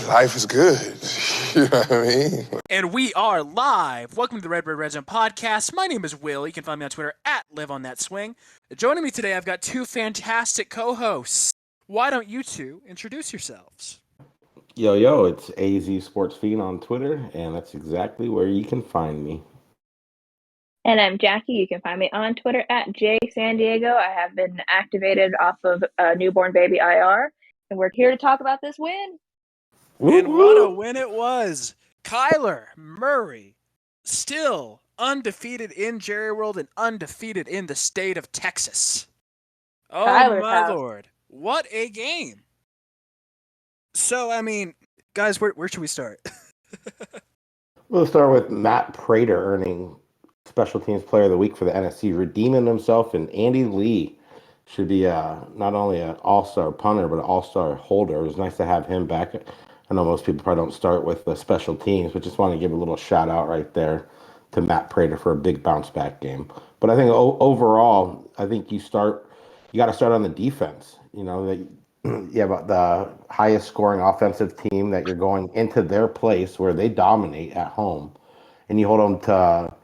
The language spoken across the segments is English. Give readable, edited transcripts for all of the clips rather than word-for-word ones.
life is good. You know what I mean? And we are live. Welcome to the Redbird Redzone podcast. My name is Will. You can find me on Twitter at LiveOnThatSwing. Joining me today, I've got two fantastic co-hosts. Why don't you two introduce yourselves? Yo, it's AZ Sports Fiend on Twitter, and that's exactly where you can find me. And I'm Jackie. You can find me on Twitter at JSanDiego. I have been activated off of newborn baby IR, and we're here to talk about this win. And what a win it was. Kyler Murray, still undefeated in Jerry World and undefeated in the state of Texas. Oh, Kyler's my house. Lord. What a game. So, I mean, guys, where should we start? We'll start with Matt Prater earning Special Teams Player of the Week for the NFC, redeeming himself, and Andy Lee should be not only an all-star punter, but an all-star holder. It was nice to have him back. I know most people probably don't start with the special teams, but just want to give a little shout-out right there to Matt Prater for a big bounce-back game. But I think overall, I think you got to start on the defense. You know, that you have the highest scoring offensive team that you're going into their place where they dominate at home, and you hold them to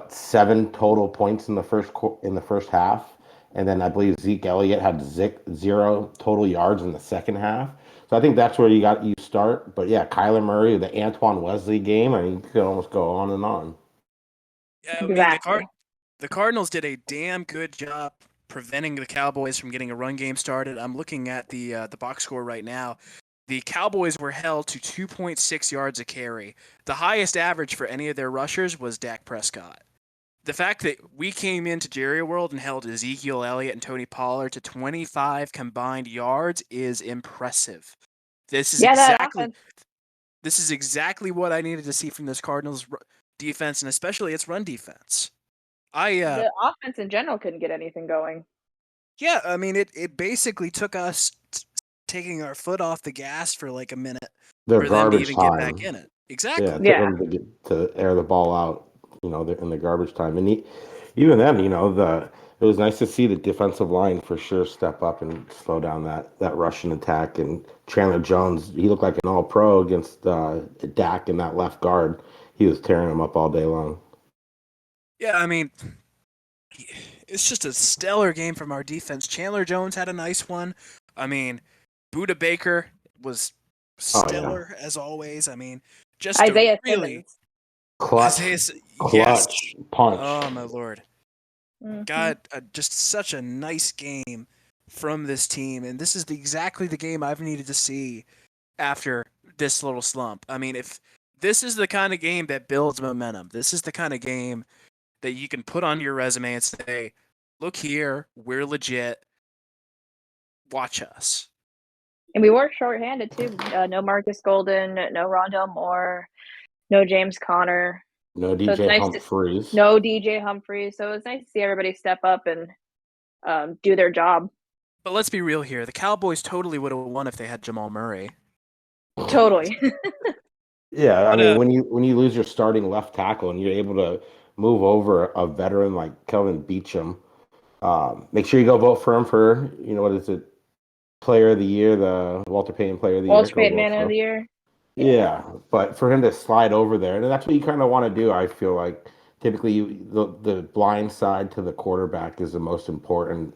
7 total points in the first half, and then I believe Zeke Elliott had 0 total yards in the second half. So I think that's where you start. But yeah, Kyler Murray, the Antoine Wesley game, I mean, you could almost go on and on. Yeah, I Exactly. mean, the Cardinals did a damn good job preventing the Cowboys from getting a run game started. I'm looking at the box score right now. The Cowboys were held to 2.6 yards a carry. The highest average for any of their rushers was Dak Prescott. The fact that we came into Jerry World and held Ezekiel Elliott and Tony Pollard to 25 combined yards is impressive. This is exactly what I needed to see from this Cardinals defense, and especially its run defense. The offense in general couldn't get anything going. Yeah, I mean, it basically took us taking our foot off the gas for like a minute Their for them to garbage even time. get back in it. Exactly. Yeah, it took them to air the ball out, in the garbage time. And even then, it was nice to see the defensive line for sure step up and slow down that Russian attack. And Chandler Jones, he looked like an all-pro against Dak in that left guard. He was tearing him up all day long. Yeah, I mean, it's just a stellar game from our defense. Chandler Jones had a nice one. I mean, Budda Baker was stellar as always. I mean, just Isaiah really Simmons. Clutch punch. Oh my Lord. Mm-hmm. God, just such a nice game from this team, and this is exactly the game I've needed to see after this little slump. I mean, if this is the kind of game that builds momentum, this is the kind of game that you can put on your resume and say, look here, we're legit, watch us. And we were shorthanded too. No Marcus Golden, no Rondell Moore, no James Conner. No DJ Humphries. No DJ Humphries. So it's nice to see everybody step up and do their job. But let's be real here. The Cowboys totally would have won if they had Jamal Murray. Totally. Yeah, I mean, when you lose your starting left tackle and you're able to move over a veteran like Kelvin Beachum, make sure you go vote for him for, what is it, Player of the Year, the Walter Payton Player of the Year. Walter Payton Man of the Year. Yeah, but for him to slide over there, and that's what you kind of want to do, I feel like. Typically, the blind side to the quarterback is the most important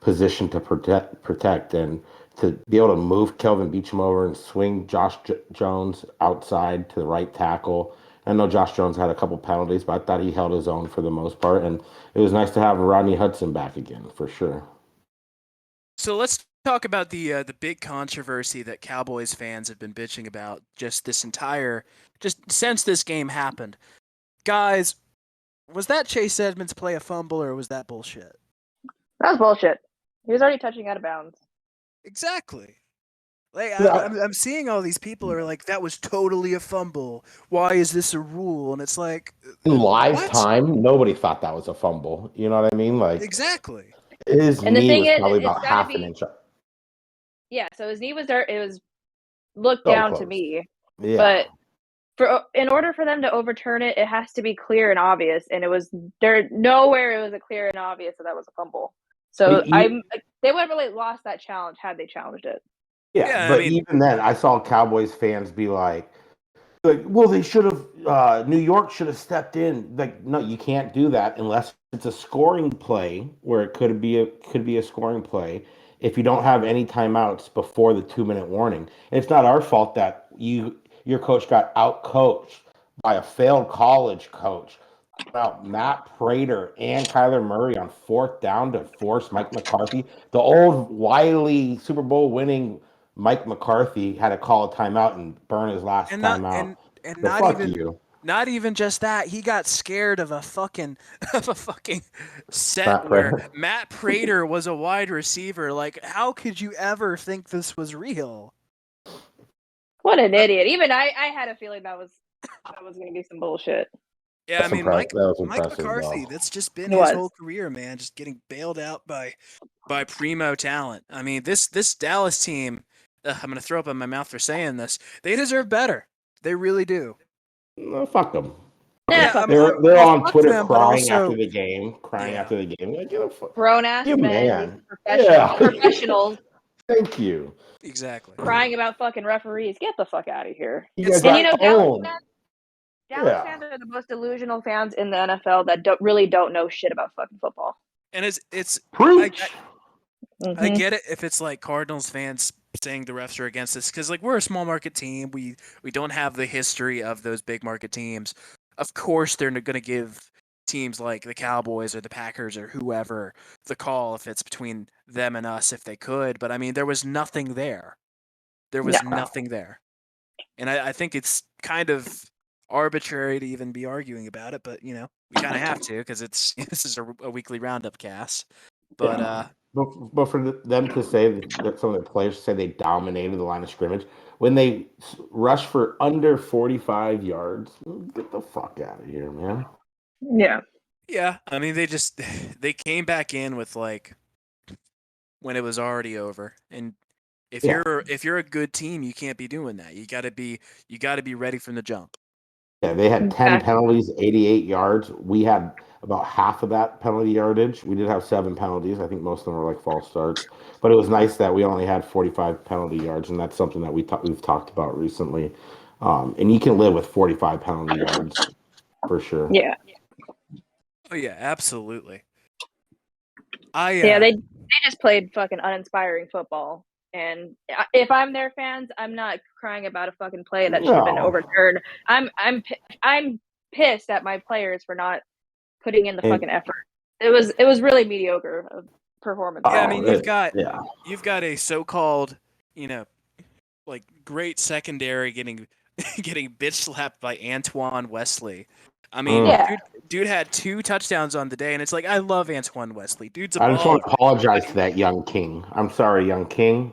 position to protect, and to be able to move Kelvin Beachum over and swing Josh Jones outside to the right tackle. I know Josh Jones had a couple penalties, but I thought he held his own for the most part, and it was nice to have Rodney Hudson back again, for sure. So let's talk about the big controversy that Cowboys fans have been bitching about just since this game happened. Guys, was that Chase Edmonds play a fumble or was that bullshit? That was bullshit. He was already touching out of bounds. Exactly. Like I'm seeing all these people are like, that was totally a fumble. Why is this a rule? And it's like, in live time, nobody thought that was a fumble. You know what I mean? Like, exactly. His knee was probably about half an inch up. Yeah, so his knee was there. It was looked down to me. Yeah. But in order for them to overturn it, it has to be clear and obvious. And it was nowhere it was a clear and obvious that was a fumble. So they would have really lost that challenge had they challenged it. Yeah, Yeah, I but mean, even then, I saw Cowboys fans be like, well, they should have. New York should have stepped in. Like, no, you can't do that unless it's a scoring play where it could be a scoring play. If you don't have any timeouts before the 2 minute warning, and it's not our fault that your coach got out coached by a failed college coach. About Matt Prater and Kyler Murray on fourth down to force Mike McCarthy. The old wily Super Bowl winning Mike McCarthy had to call a timeout and burn his last and not timeout. and So not fuck even you, not even just that. He got scared of a fucking of a fucking set Matt where Prater. Matt Prater was a wide receiver. Like, how could you ever think this was real? What an idiot! Even I had a feeling that was going to be some bullshit. Yeah, I That's mean, impressive. That was Mike impressive, McCarthy. though. That's just been It his was. whole career, man. Just getting bailed out by primo talent. I mean, this Dallas team. I'm gonna throw up in my mouth for saying this. They deserve better. They really do. No, fuck them. Yeah, Yeah, fuck They're them. they're well, on fuck Twitter them, but crying after also, the game, yeah. Like, get a fuck, Grown ass you men, these man. professional Yeah, professionals thank you. Exactly. crying about fucking referees. Get the fuck out of here. You It's guys And got like, owned. Dallas Yeah, fans are the most delusional fans in the NFL that really don't know shit about fucking football. and it's I, preach. I get it if it's like Cardinals fans saying the refs are against us because like we're a small market team. We don't have the history of those big market teams. Of course, they're going to give teams like the Cowboys or the Packers or whoever the call if it's between them and us if they could. But I mean, there was nothing there. There No. was nothing there, and I think it's kind of arbitrary to even be arguing about it. But we kind of have to because it's this is a weekly roundup cast. But Yeah. But for them to say that some of the players say they dominated the line of scrimmage when they rushed for under 45 yards, get the fuck out of here, man. Yeah. yeah, I mean they came back in with like when it was already over. And if Yeah. you're a good team, you can't be doing that. You got to be ready from the jump. Yeah, they had 10 Exactly. penalties, 88 yards. We had about half of that penalty yardage. We did have 7 penalties. I think most of them were like false starts. But it was nice that we only had 45 penalty yards, and that's something that we've talked about recently. And you can live with 45 penalty yards for sure. Yeah. Oh yeah, absolutely. Yeah, they just played fucking uninspiring football. And if I'm their fans, I'm not crying about a fucking play that should have been No. overturned. I'm pissed at my players for not putting in the And fucking effort. It was really mediocre performance. Yeah, I mean yeah. you've got a so-called, like great secondary getting getting bitch slapped by Antoine Wesley. I mean, Yeah. dude had 2 touchdowns on the day, and it's like I love Antoine Wesley. Dude's a I just want baller. to apologize to that young king. I'm sorry, young king.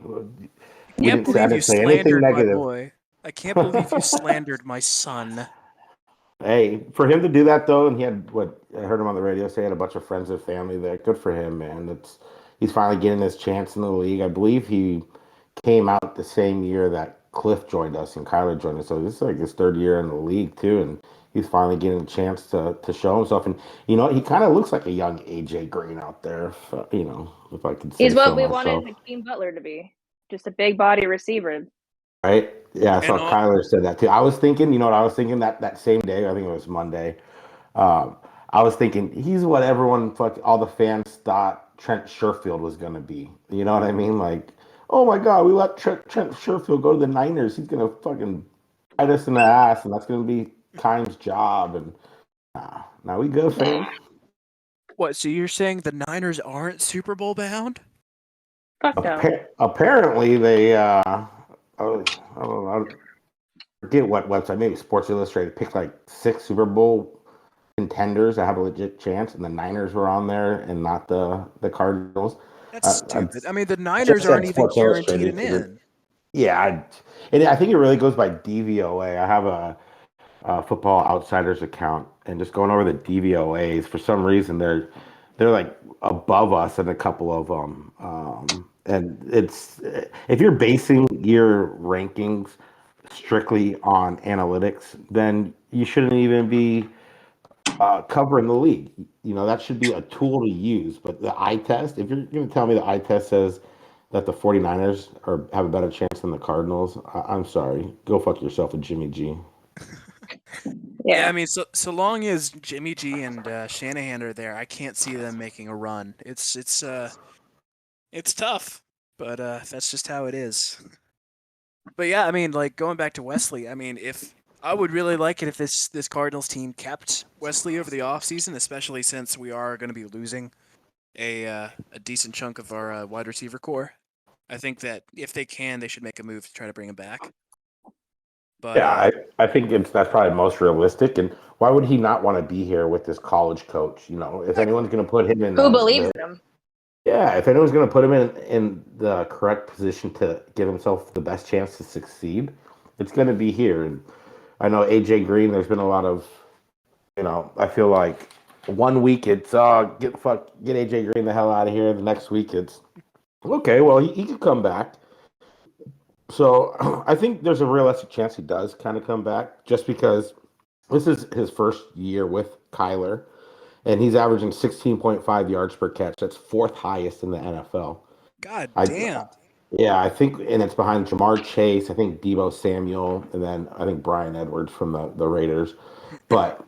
I can't I believe you didn't say anything slandered my negative. boy. I can't believe you slandered my son. Hey, for him to do that though, and he had what I heard him on the radio say he had a bunch of friends and family there. Good for him, man. He's finally getting his chance in the league. I believe he came out the same year that Cliff joined us and Kyler joined us. So this is like his 3rd year in the league too, and he's finally getting a chance to show himself. And he kind of looks like a young AJ Green out there. If I could say He's what so we myself. wanted Hakeem Butler to be. Just a big body receiver. Right? Yeah, I And saw Kyler said that too. I was thinking, what I was thinking that same day, I think it was Monday. I was thinking he's what all the fans thought Trent Sherfield was gonna be. You know what I mean? Like, oh my God, we let Trent Sherfield go to the Niners. He's gonna fucking bite us in the ass, and that's gonna be Kime's job. And now we go, fam. what? So you're saying the Niners aren't Super Bowl bound? Fuck no. Apparently, they. I don't know. I forget what website. Maybe Sports Illustrated picked like 6 Super Bowl contenders that have a legit chance, and the Niners were on there, and not the Cardinals. That's stupid. I mean, the Just Niners said aren't even Sports guaranteed Illustrated an figured. in. Yeah, I think it really goes by DVOA. I have a Football Outsiders account, and just going over the DVOAs, for some reason they're like above us in a couple of them. And it's if you're basing your rankings strictly on analytics, then you shouldn't even be covering the league. That should be a tool to use. But the eye test, if you're going to tell me the eye test says that the 49ers have a better chance than the Cardinals, I'm sorry. Go fuck yourself with Jimmy G. Yeah, I mean, so long as Jimmy G and Shanahan are there, I can't see them making a run. It's tough, but that's just how it is. But yeah, I mean, like going back to Wesley, I mean, if I would really like it if this Cardinals team kept Wesley over the offseason, especially since we are going to be losing a decent chunk of our wide receiver core. I think that if they can, they should make a move to try to bring him back. But yeah, I think that's probably most realistic. And why would he not want to be here with this college coach? You know, if anyone's going to put him in, who believes in him? Yeah, if anyone's going to put him in the correct position to give himself the best chance to succeed, it's going to be here. And I know AJ Green. There's been a lot of, I feel like 1 week it's get AJ Green the hell out of here. The next week it's okay. Well, he could come back. So I think there's a realistic chance he does kind of come back, just because this is his first year with Kyler, and he's averaging 16.5 yards per catch. That's fourth highest in the NFL. God damn. Yeah, I think, and it's behind Jamar Chase, I think Deebo Samuel, and then I think Brian Edwards from the Raiders. But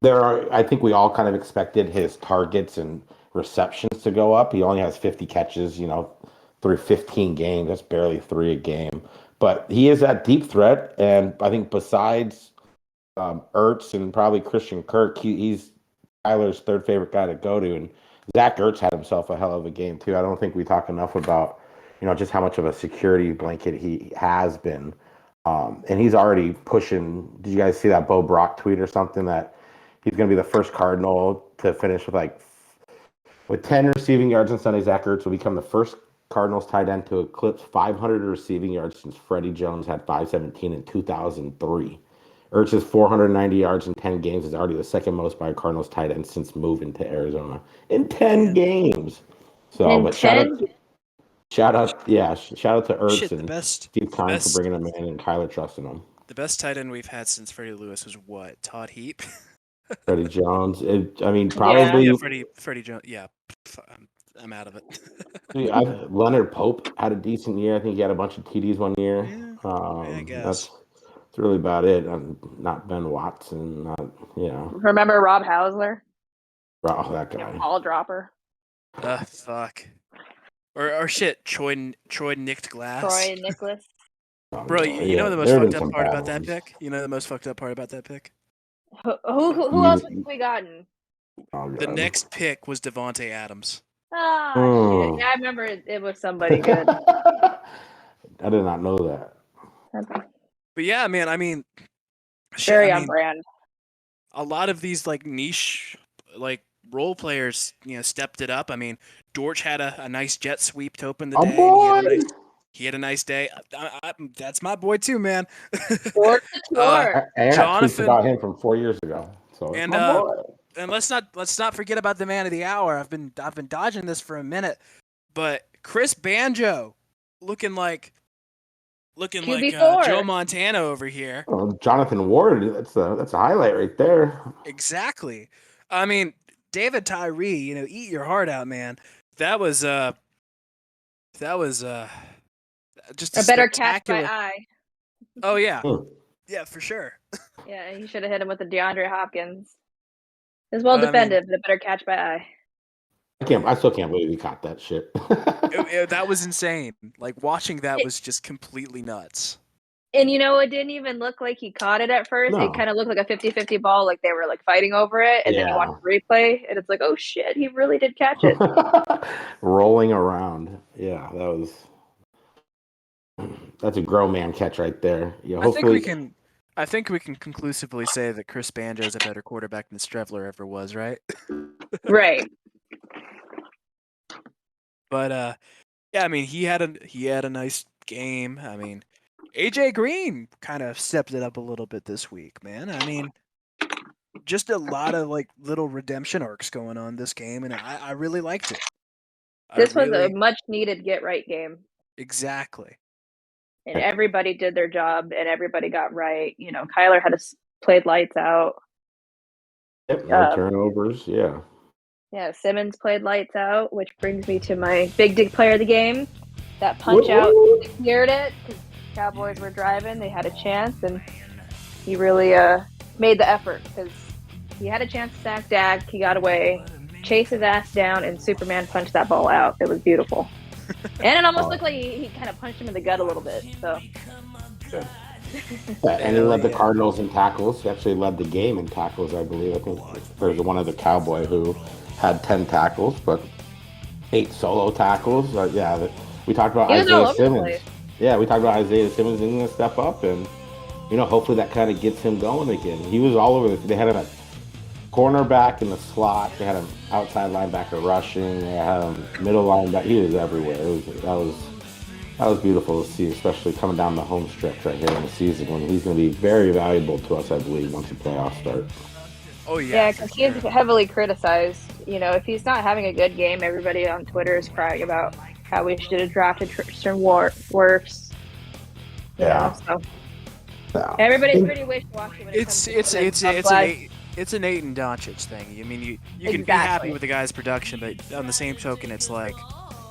I think we all kind of expected his targets and receptions to go up. He only has 50 catches, through 15 games. That's barely 3 a game. But he is that deep threat, and I think besides Ertz and probably Christian Kirk, he's Tyler's third favorite guy to go to. And Zach Ertz had himself a hell of a game too. I don't think we talk enough about, just how much of a security blanket he has been. And he's already pushing. Did you guys see that Bo Brock tweet or something that he's going to be the first Cardinal to finish with 10 receiving yards on Sunday? Zach Ertz will become the first Cardinals tight end to eclipse 500 receiving yards since Freddie Jones had 517 in 2003. Ertz's 490 yards in 10 games is already the second most by a Cardinals tight end since moving to Arizona in 10 games. So, but shout out to Ertz and Steve Klein for bringing him in, and Kyler trusting him. The best tight end we've had since Freddie Lewis was what? Todd Heap? Freddie Jones. Probably. Yeah, Freddie Jones. Yeah, I'm out of it. Leonard Pope had a decent year. I think he had a bunch of TDs one year. Yeah, I guess. That's really about it. Not Ben Watson. Remember Rob Hausler? Oh, that guy. Ball dropper. Fuck. Or shit. Troy nicked glass. Troy Nicholas. Bro, you know the most fucked up part about that pick? You know the most fucked up part about that pick? Who else have we gotten? The next pick was Devonte Adams. Shit. Yeah, I remember it was somebody good. I did not know that. Okay. But yeah, man, I mean, very on brand. A lot of these niche role players, stepped it up. I mean, Dortch had a nice jet sweep to open the day. Boy. He had a nice day. That's my boy too, man. Dortch Jonathan got him from 4 years ago. So and let's not forget about the man of the hour. I've been dodging this for a minute, but Chris Banjo looking like Joe Montana over here. Oh, Jonathan Ward, that's a highlight right there. Exactly. I mean, David Tyree, eat your heart out, man. That was just a better catch by eye. Oh yeah. Yeah, for sure. Yeah, he should have hit him with the DeAndre Hopkins. It was well defended, but a better catch by eye. I still can't believe he caught that shit. That was insane. Watching that was just completely nuts. And it didn't even look like he caught it at first. No. It kind of looked like a 50-50 ball, like they were fighting over it. And then you watch the replay, and it's like, oh shit, he really did catch it. Rolling around. Yeah, that's a grown man catch right there. Yeah, hopefully. I think we can conclusively say that Chris Banjo is a better quarterback than Strevler ever was, right? Right. But yeah, I mean, he had a nice game. I mean, AJ Green kind of stepped it up a little bit this week, man. I mean, just a lot of little redemption arcs going on this game, and I really liked it. This was a much needed get right game. Exactly. And everybody did their job, and everybody got right. Kyler played lights out. Yep, no turnovers. Yeah. Yeah, Simmons played lights out, which brings me to my big dig player of the game. That punch out cleared it because Cowboys were driving. They had a chance, and he really made the effort because he had a chance to sack Dak. He got away, chased his ass down, and Superman punched that ball out. It was beautiful. And it almost looked like he kind of punched him in the gut a little bit. So. Yeah, and he led the Cardinals in tackles. He actually led the game in tackles, I believe. I think there's one other Cowboy who had 10 tackles, but 8 solo tackles. We talked about Isaiah Simmons. Yeah, we talked about Isaiah Simmons going to step up, and hopefully that kind of gets him going again. He was all over. They had him at cornerback in the slot. They had him outside linebacker rushing. They had him middle linebacker. He was everywhere. That was beautiful to see, especially coming down the home stretch right here in the season when he's going to be very valuable to us, I believe, once the playoffs start. Oh, yeah. Yeah, because he's heavily criticized. If he's not having a good game, everybody on Twitter is crying about how we should have drafted Tristan Wirfs. So everybody's pretty wishy-washy when it comes to it's an Aiton Doncic thing. I mean, you can be happy with the guy's production, but on the same token, it's like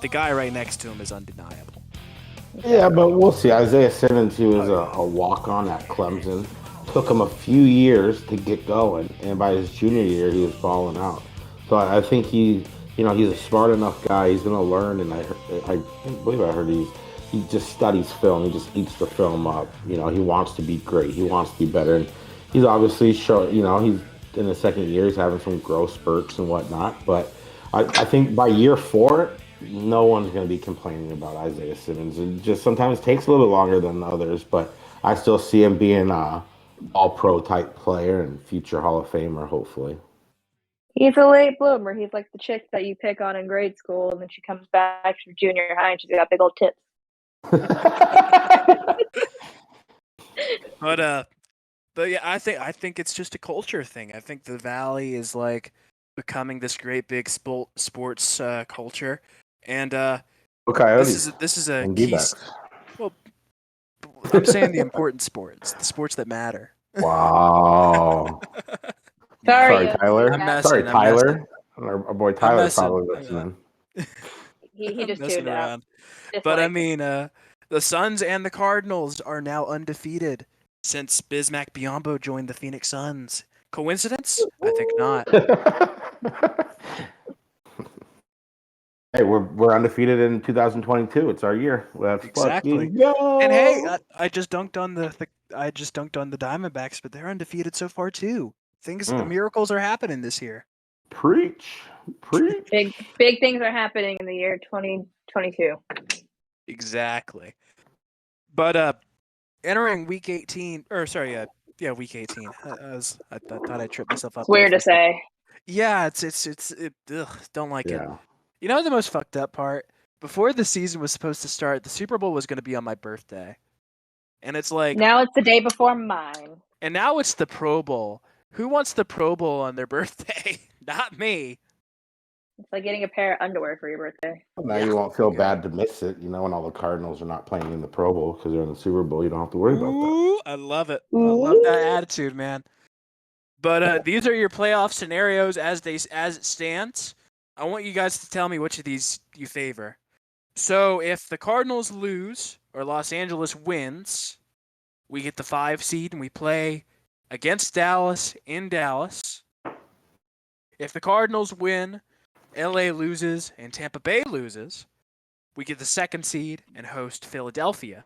the guy right next to him is undeniable. Yeah, but we'll see. Isaiah Simmons, he was a walk-on at Clemson. Took him a few years to get going, and by his junior year, he was falling out. So I think he's a smart enough guy. He's going to learn, and I believe I heard he just studies film. He just eats the film up. He wants to be great. He wants to be better, and he's obviously he's in the second year. He's having some growth spurts and whatnot. But I think by year 4. No one's going to be complaining about Isaiah Simmons. It just sometimes takes a little bit longer than others, but I still see him being a all-pro type player and future Hall of Famer, hopefully. He's a late bloomer. He's like the chick that you pick on in grade school, and then she comes back from junior high and she's got big old tits. But yeah, I think it's just a culture thing. I think the Valley is like becoming this great big sports culture. And this is a key. Well, I'm saying the important sports, the sports that matter. Wow. Sorry, Tyler. Sorry, Tyler. Our boy Tyler's probably listening. He just tuned out. But I mean, the Suns and the Cardinals are now undefeated since Bismack Biyombo joined the Phoenix Suns. Coincidence? I think not. Hey, we're undefeated in 2022. It's our year. Exactly. Go! And hey, I just dunked on the Diamondbacks, but they're undefeated so far too. Miracles are happening this year. Preach. Big things are happening in the year 2022. Exactly. But entering week 18, week 18. I thought I tripped myself up. It's weird to say. Yeah, don't like it. You know the most fucked up part? Before the season was supposed to start, the Super Bowl was going to be on my birthday. And it's like... Now it's the day before mine. And now it's the Pro Bowl. Who wants the Pro Bowl on their birthday? Not me. It's like getting a pair of underwear for your birthday. Well, now you won't feel bad to miss it, when all the Cardinals are not playing in the Pro Bowl because they're in the Super Bowl. You don't have to worry about that. I love it. I love that attitude, man. But these are your playoff scenarios as it stands. I want you guys to tell me which of these you favor. So if the Cardinals lose or Los Angeles wins, we get the 5 seed and we play against Dallas in Dallas. If the Cardinals win, LA loses, and Tampa Bay loses, we get the 2nd seed and host Philadelphia.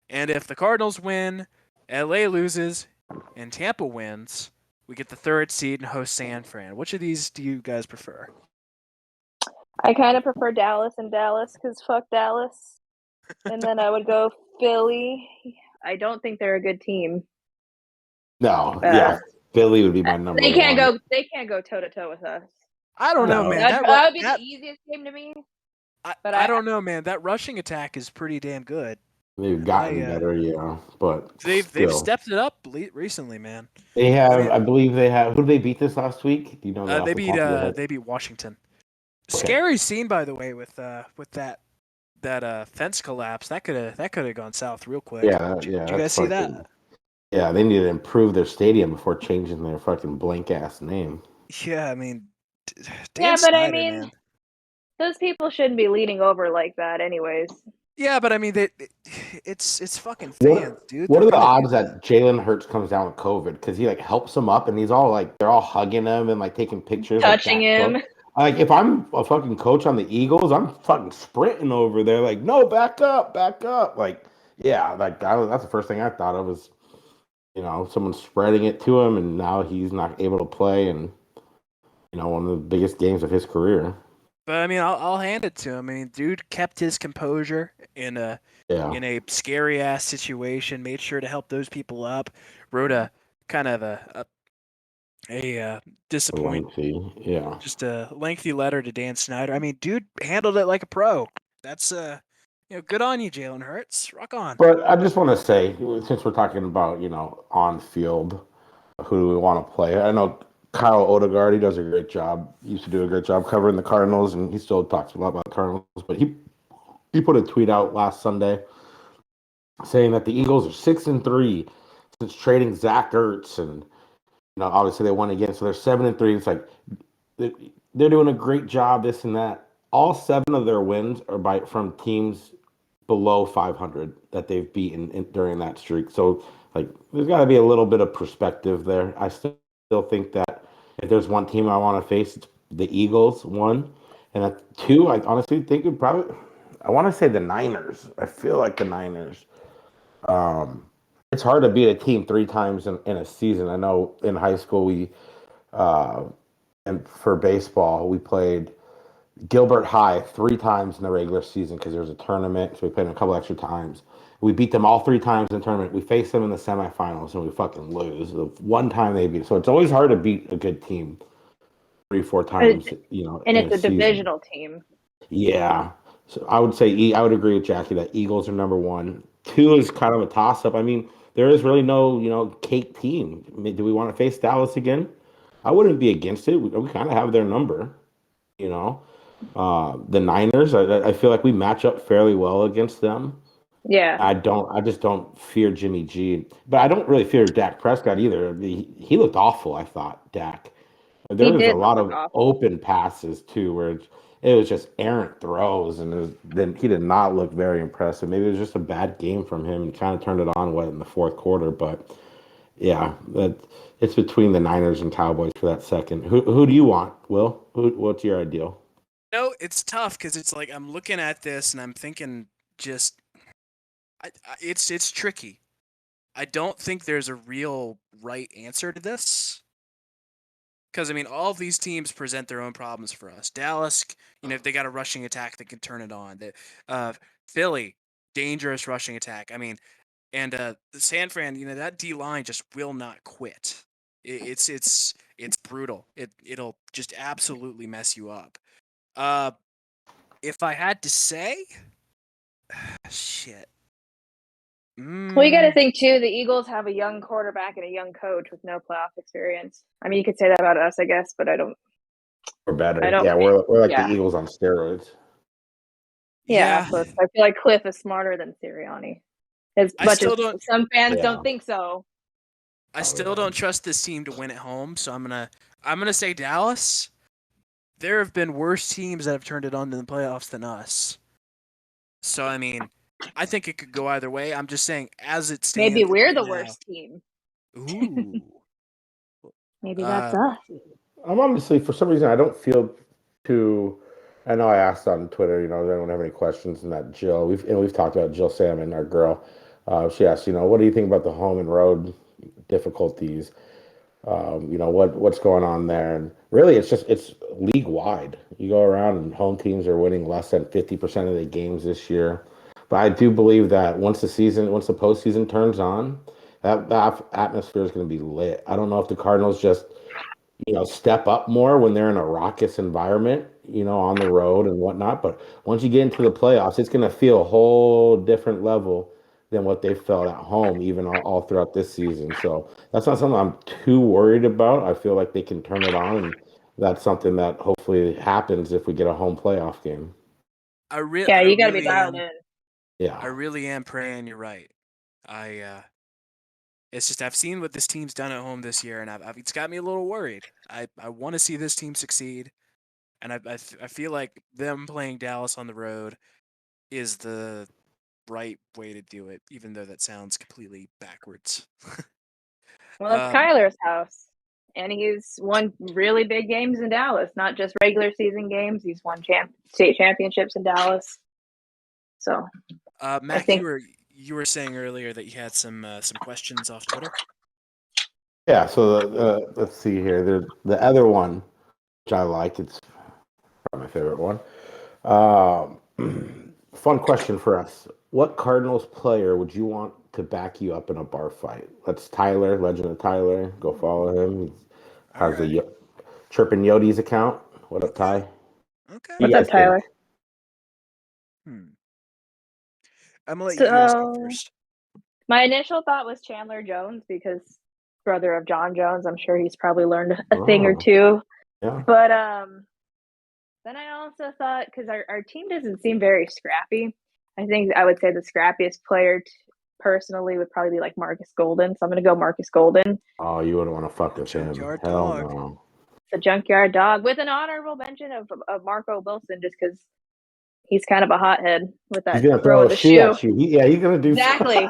And if the Cardinals win, LA loses, and Tampa wins, we get the 3rd seed and host San Fran. Which of these do you guys prefer? I kind of prefer Dallas because fuck Dallas. And then I would go Philly. I don't think they're a good team. No, Philly would be my number. They can't go toe to toe with us. I don't know, man. That would be the easiest game to me. But I don't know, man. That rushing attack is pretty damn good. They've gotten better, but they've stepped it up recently, man. They have, I believe they have. Who did they beat this last week? Do you know? They beat Washington. Okay. Scary scene, by the way, with that fence collapse. That could have gone south real quick. Yeah, Did you guys see that? Yeah, they need to improve their stadium before changing their fucking blank ass name. Yeah, I mean, Dan Snyder, man. Those people shouldn't be leaning over like that, anyways. Yeah, but I mean, it's fucking fans, What dude. what They're are the gonna do odds that. that Jalen Hurts comes down with COVID? Because he like helps him up, and he's all like they're all hugging him and like taking pictures like Touching that close. him. Like if I'm a fucking coach on the Eagles, I'm fucking sprinting over there. Like no, back up, back up. Like yeah, like that's the first thing I thought of was someone spreading it to him, and now he's not able to play, and one of the biggest games of his career. But I mean, I'll hand it to him. I mean, dude kept his composure Yeah, in a scary ass situation. Made sure to help those people up. Wrote a kind of a disappoint, lengthy. Yeah. just a lengthy letter to Dan Snyder. I mean, dude handled it like a pro. That's good on you, Jalen Hurts. Rock on. But I just want to say, since we're talking about, on field, who do we want to play? I know Kyle Odegaard, he does a great job. He used to do a great job covering the Cardinals, and he still talks a lot about the Cardinals. But he put a tweet out last Sunday saying that the Eagles are 6-3 since trading Zach Ertz, and obviously they won again, so they're 7-3. It's like they're doing a great job, this and that. All 7 of their wins are from teams below 500 that they've beaten during that streak. So, like, there's got to be a little bit of perspective there. I still think that if there's one team I want to face, it's the Eagles, one. And at 2, I honestly think I want to say the Niners. I feel like the Niners. It's hard to beat a team 3 times in a season. I know in high school uh, and for baseball, we played Gilbert High 3 times in the regular season because there was a tournament, so we played them a couple extra times. We beat them all 3 times in the tournament. We faced them in the semifinals and we fucking lose. The one time they beat, so it's always hard to beat a good team 3, 4 times, And in it's a a season. divisional team. Yeah, so I would say I would agree with Jackie that Eagles are number 1. 2 is kind of a toss up. I mean, there is really no cake team. I mean, do we want to face Dallas again? I wouldn't be against it. We kind of have their number, you know. The Niners, I feel like we match up fairly well against them. Yeah. I just don't fear Jimmy G, but I don't really fear Dak Prescott either. He looked awful, I thought, Dak. There He was a did lot look of awful. open passes too, where it was just errant throws, and then he did not look very impressive. Maybe it was just a bad game from him, and kind of turned it on in the fourth quarter. But yeah, it's between the Niners and Cowboys for that second. Who do you want, Will? What's your ideal? No, it's tough because it's like I'm looking at this and I'm thinking just it's tricky. I don't think there's a real right answer to this. Because, I mean, all of these teams present their own problems for us. Dallas, if they got a rushing attack that can turn it on. Philly, dangerous rushing attack. I mean, and San Fran, that D line just will not quit. It's brutal. It'll just absolutely mess you up. If I had to say, shit. Well, you got to think too. The Eagles have a young quarterback and a young coach with no playoff experience. I mean, you could say that about us, I guess, but I don't. We're I better. don't. Yeah, we're like the Yeah, Eagles on steroids. yeah. Yeah, So I feel like Cliff is smarter than Sirianni, as I much still as don't. some fans Yeah. don't think so. I still don't trust this team to win at home. So I'm gonna say Dallas. There have been worse teams that have turned it on in the playoffs than us. So, I mean, I think it could go either way. I'm just saying, as it Maybe stands we're right the now. worst team. Ooh. Maybe that's us. I'm honestly, for some reason, I don't feel too. I know I asked on Twitter, does anyone have any questions? And that Jill, we've talked about Jill Salmon, our girl. She asked, what do you think about the home and road difficulties? What's going on there? And really, it's league wide. You go around, and home teams are winning less than 50% of the games this year. But I do believe that once the postseason turns on, that atmosphere is going to be lit. I don't know if the Cardinals just step up more when they're in a raucous environment, on the road and whatnot. But once you get into the playoffs, it's going to feel a whole different level than what they felt at home, even all throughout this season. So that's not something I'm too worried about. I feel like they can turn it on, and that's something that hopefully happens if we get a home playoff game. Yeah, I you got to be really dialed am. in. I Yeah. really am praying you're right. It's just I've seen what this team's done at home this year, and it's got me a little worried. I want to see this team succeed, And I feel like them playing Dallas on the road is the right way to do it, even though that sounds completely backwards. Well, it's Kyler's house, and he's won really big games in Dallas, not just regular season games. He's won state championships in Dallas. So, Mac, you were saying earlier that you had some questions off Twitter. Yeah. So let's see here. The other one, which I like, it's probably my favorite one. Fun question for us. What Cardinals player would you want to back you up in a bar fight? That's Tyler, Legend of Tyler. Go follow him. He has a Chirpin Yodi's account. What up, Ty? Okay. What's up, Tyler? I'm going to let you guys go first. My initial thought was Chandler Jones because brother of John Jones. I'm sure he's probably learned a thing or two. Yeah. But then I also thought, because our team doesn't seem very scrappy, I think I would say the scrappiest player personally would probably be like Marcus Golden. So I'm going to go Marcus Golden. Oh, you wouldn't want to fuck with him. Junkyard Hell dog. no. The junkyard dog, with an honorable mention of Marco Wilson, just because he's kind of a hothead with that. He's gonna throw a shoe at you. He's gonna do exactly.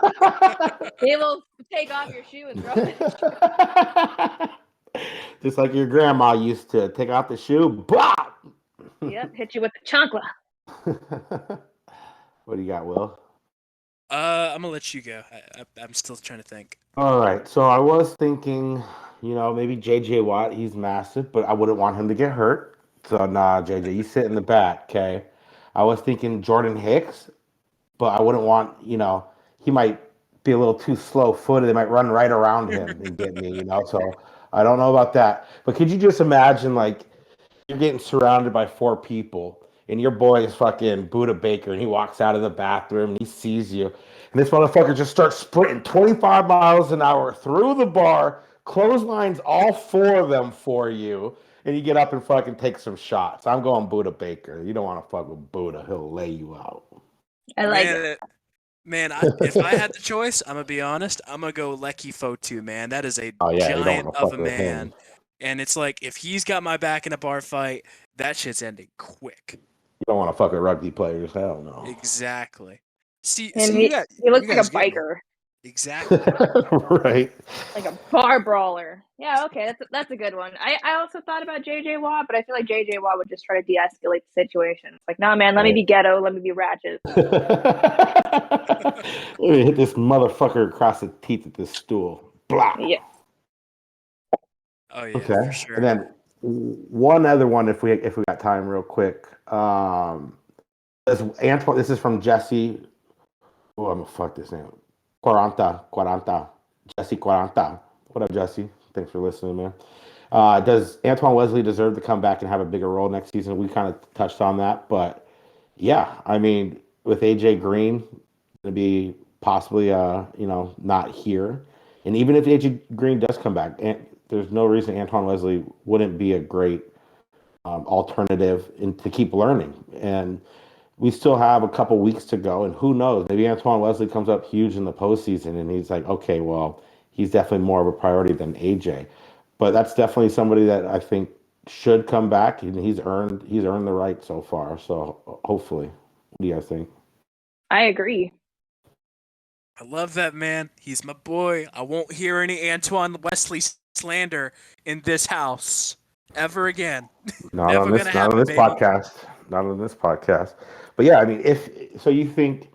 He will take off your shoe and throw it at you. Just like your grandma used to take off the shoe. Bop! Yep, hit you with the chancla. What do you got, Will? I'm gonna let you go. I'm still trying to think. All right, so I was thinking, maybe JJ Watt. He's massive, but I wouldn't want him to get hurt. So nah, JJ, you sit in the back, okay? I was thinking Jordan Hicks, but I wouldn't want, he might be a little too slow-footed. They might run right around him and get me, So I don't know about that. But could you just imagine, like, you're getting surrounded by 4 people, and your boy is fucking Buddha Baker, and he walks out of the bathroom, and he sees you, and this motherfucker just starts sprinting 25 miles an hour through the bar, clotheslines all 4 of them for you, and you get up and fucking take some shots. I'm going Buddha Baker. You don't want to fuck with Buddha. He'll lay you out. I like it. Man, if I had the choice, I'm going to be honest, I'm going to go Lecky Fotu, man. That is a giant of a man. And it's like, if he's got my back in a bar fight, that shit's ending quick. You don't want to fuck with rugby players. Hell no. Exactly. See, he looks like a biker. Exactly. Right. Like a bar brawler. Yeah, okay, that's a good one. I also thought about JJ Watt, but I feel like JJ Watt would just try to de-escalate the situation. It's like, nah, man, let me be ghetto, let me be ratchet. Let me hit this motherfucker across the teeth with this stool. Blah. Yeah. Oh yeah, okay. For sure. And then one other one, if we got time, real quick. Antoine. This is from Jesse. Oh, I'm gonna fuck this name. Quaranta. Jesse Quaranta. What up, Jesse? Thanks for listening, man. Does Antoine Wesley deserve to come back and have a bigger role next season? We kind of touched on that, but yeah, I mean, with AJ Green going to be possibly, not here, and even if AJ Green does come back, there's no reason Antoine Wesley wouldn't be a great alternative to keep learning. And we still have a couple weeks to go, and who knows? Maybe Antoine Wesley comes up huge in the postseason, and he's like, okay, well, he's definitely more of a priority than AJ. But that's definitely somebody that I think should come back, and he's earned the right so far. So hopefully, what do you guys think? I agree. I love that, man. He's my boy. I won't hear any Antoine Wesley slander in this house ever again. Not on this podcast. Not on this podcast. But yeah, I mean, so you think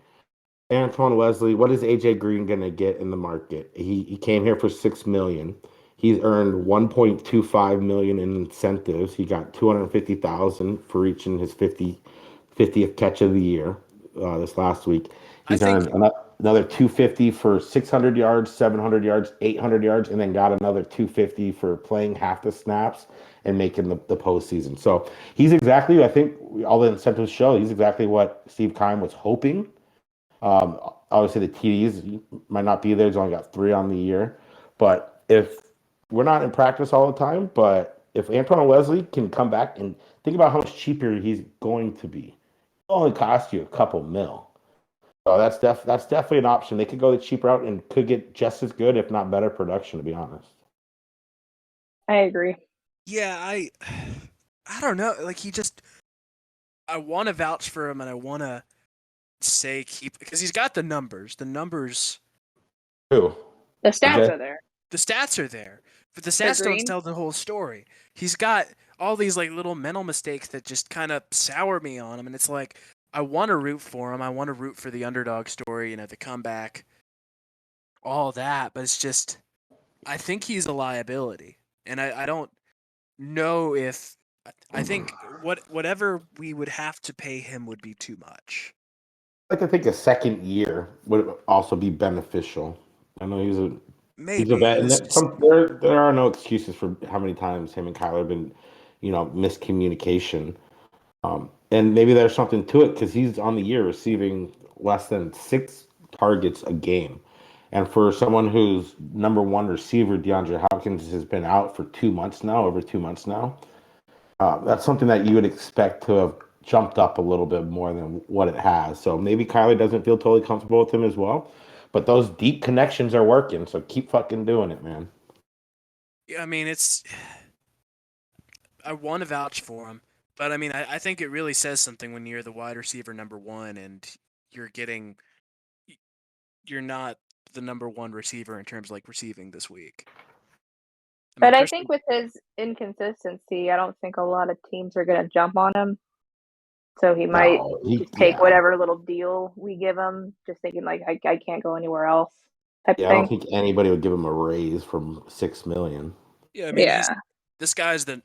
Antoine Wesley, what is AJ Green gonna get in the market? He came here for $6 million. He's earned $1.25 million in incentives. He got $250,000 for reaching his 50th catch of the year this last week. He's earned another $250 for 600 yards, 700 yards, 800 yards, and then got another $250 for playing half the snaps and making the postseason. So he's exactly, I think all the incentives show, he's exactly what Steve Keim was hoping. Obviously the TDs might not be there. He's only got 3 on the year. But if we're not in practice all the time, but if Antoine Wesley can come back, and think about how much cheaper he's going to be. It'll only cost you a couple mil. So that's definitely an option. They could go the cheap route and could get just as good, if not better, production, to be honest. I agree. Yeah, I don't know. Like I want to vouch for him, and I want to say keep because he's got the numbers. The numbers, Who? The stats Okay. are there. the stats are there, but the stats don't Green? tell the whole story. He's got all these like little mental mistakes that just kind of sour me on him, and it's like I want to root for him. I want to root for the underdog story, the comeback, all that. But it's just I think he's a liability, and I don't know if I think whatever we would have to pay him would be too much. I think a second year would also be beneficial. I know he's a Maybe vet, and it's just, there are no excuses for how many times him and Kyler have been, miscommunication. And maybe there's something to it because he's on the year receiving less than 6 targets a game. And for someone who's number one receiver, DeAndre Hopkins, has been out for 2 months now, over 2 months now. That's something that you would expect to have jumped up a little bit more than what it has. So maybe Kyler doesn't feel totally comfortable with him as well. But those deep connections are working, so keep fucking doing it, man. I mean, I want to vouch for him, but I mean, I think it really says something when you're the wide receiver number one and you're not the number one receiver in terms of like receiving this week. But I think with his inconsistency, I don't think a lot of teams are going to jump on him. So he might just take whatever little deal we give him, just thinking like I can't go anywhere else. I don't think anybody would give him a raise from $6 million. Yeah, I mean, this guy's the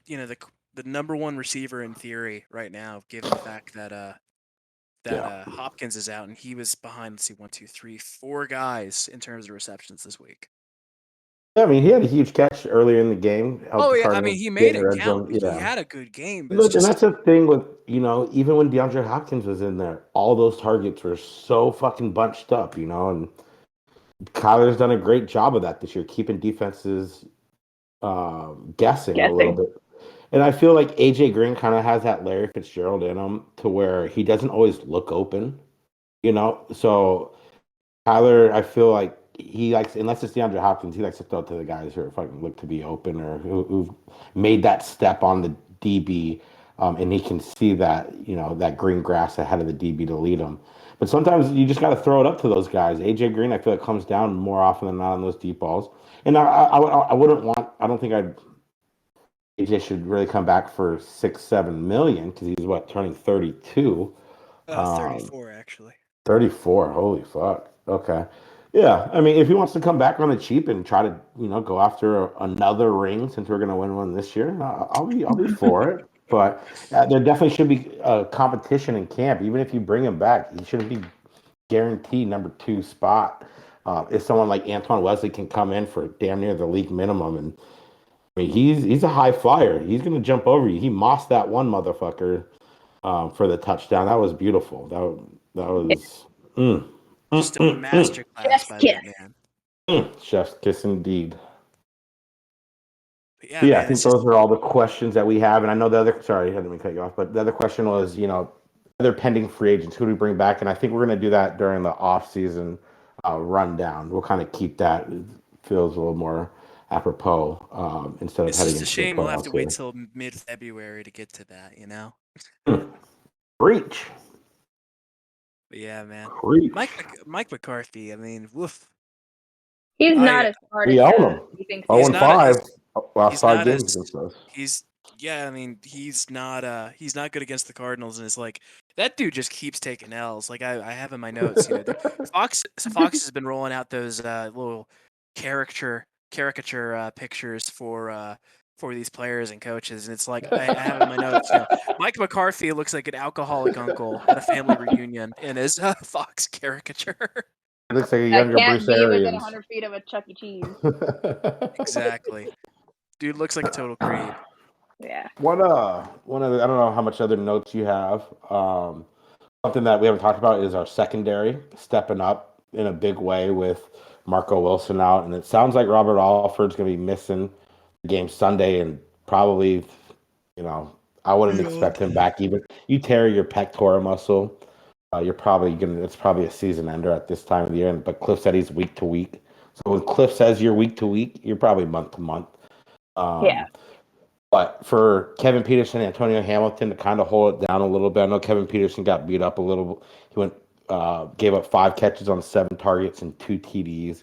number one receiver in theory right now, given the fact that Hopkins is out and he was behind. Let's see, 1, 2, 3, 4 guys in terms of receptions this week. Yeah, I mean, he had a huge catch earlier in the game. I mean, he made it count. He had a good game. But and that's the thing with, even when DeAndre Hopkins was in there, all those targets were so fucking bunched up, and Kyler's done a great job of that this year, keeping defenses guessing a little bit. And I feel like AJ Green kind of has that Larry Fitzgerald in him to where he doesn't always look open, So Kyler, I feel like he likes, unless it's DeAndre Hopkins, he likes to throw it to the guys who are fucking look to be open or who've made that step on the DB, and he can see that, that green grass ahead of the DB to lead him. But sometimes you just got to throw it up to those guys. AJ Green, I feel like comes down more often than not on those deep balls. And I wouldn't want. I don't think AJ should really come back for 6-7 million because he's turning 32. 34 actually. 34. Holy fuck. Okay. Yeah, I mean, if he wants to come back on the cheap and try to, go after another ring since we're going to win one this year, I'll be for it. But there definitely should be a competition in camp. Even if you bring him back, he shouldn't be guaranteed number 2 spot. If someone like Antoine Wesley can come in for damn near the league minimum, and I mean, he's a high flyer. He's going to jump over you. He mossed that one motherfucker for the touchdown. That was beautiful. That was. Just a masterclass by that man. Chef's kiss indeed. Yeah, man, I think those are all the questions that we have. And I know sorry, I didn't mean to cut you off, but the other question was, other pending free agents, who do we bring back? And I think we're going to do that during the off-season rundown. We'll kind of keep that. It feels a little more apropos instead of heading into the playoffs. It's just a shame we'll have to wait till mid-February to get to that, Breach. But yeah, man. Preach. Mike McCarthy, I mean, woof. He's not as smart as you think. 0-5. Last 5 games against us. He's not good against the Cardinals, and it's like that dude just keeps taking L's. Like I have in my notes, Fox has been rolling out those little caricature pictures for these players and coaches, and it's like I have in my notes. Mike McCarthy looks like an alcoholic uncle at a family reunion in his Fox caricature. It looks like a younger Bruce Arians. Within 100 feet of a Chuck E. Cheese. Exactly. Dude looks like a total creep. Yeah. One other, I don't know how much other notes you have. Something that we haven't talked about is our secondary stepping up in a big way with Marco Wilson out, and it sounds like Robert Alford's going to be missing the game Sunday, and probably, I wouldn't expect him back. Even you tear your pectoral muscle, you're probably it's probably a season ender at this time of the year. But Cliff said he's week to week, so when Cliff says you're week to week, you're probably month to month. Yeah. But for Kevin Peterson and Antonio Hamilton to kind of hold it down a little bit, I know Kevin Peterson got beat up a little. He gave up 5 catches on 7 targets and 2 TDs.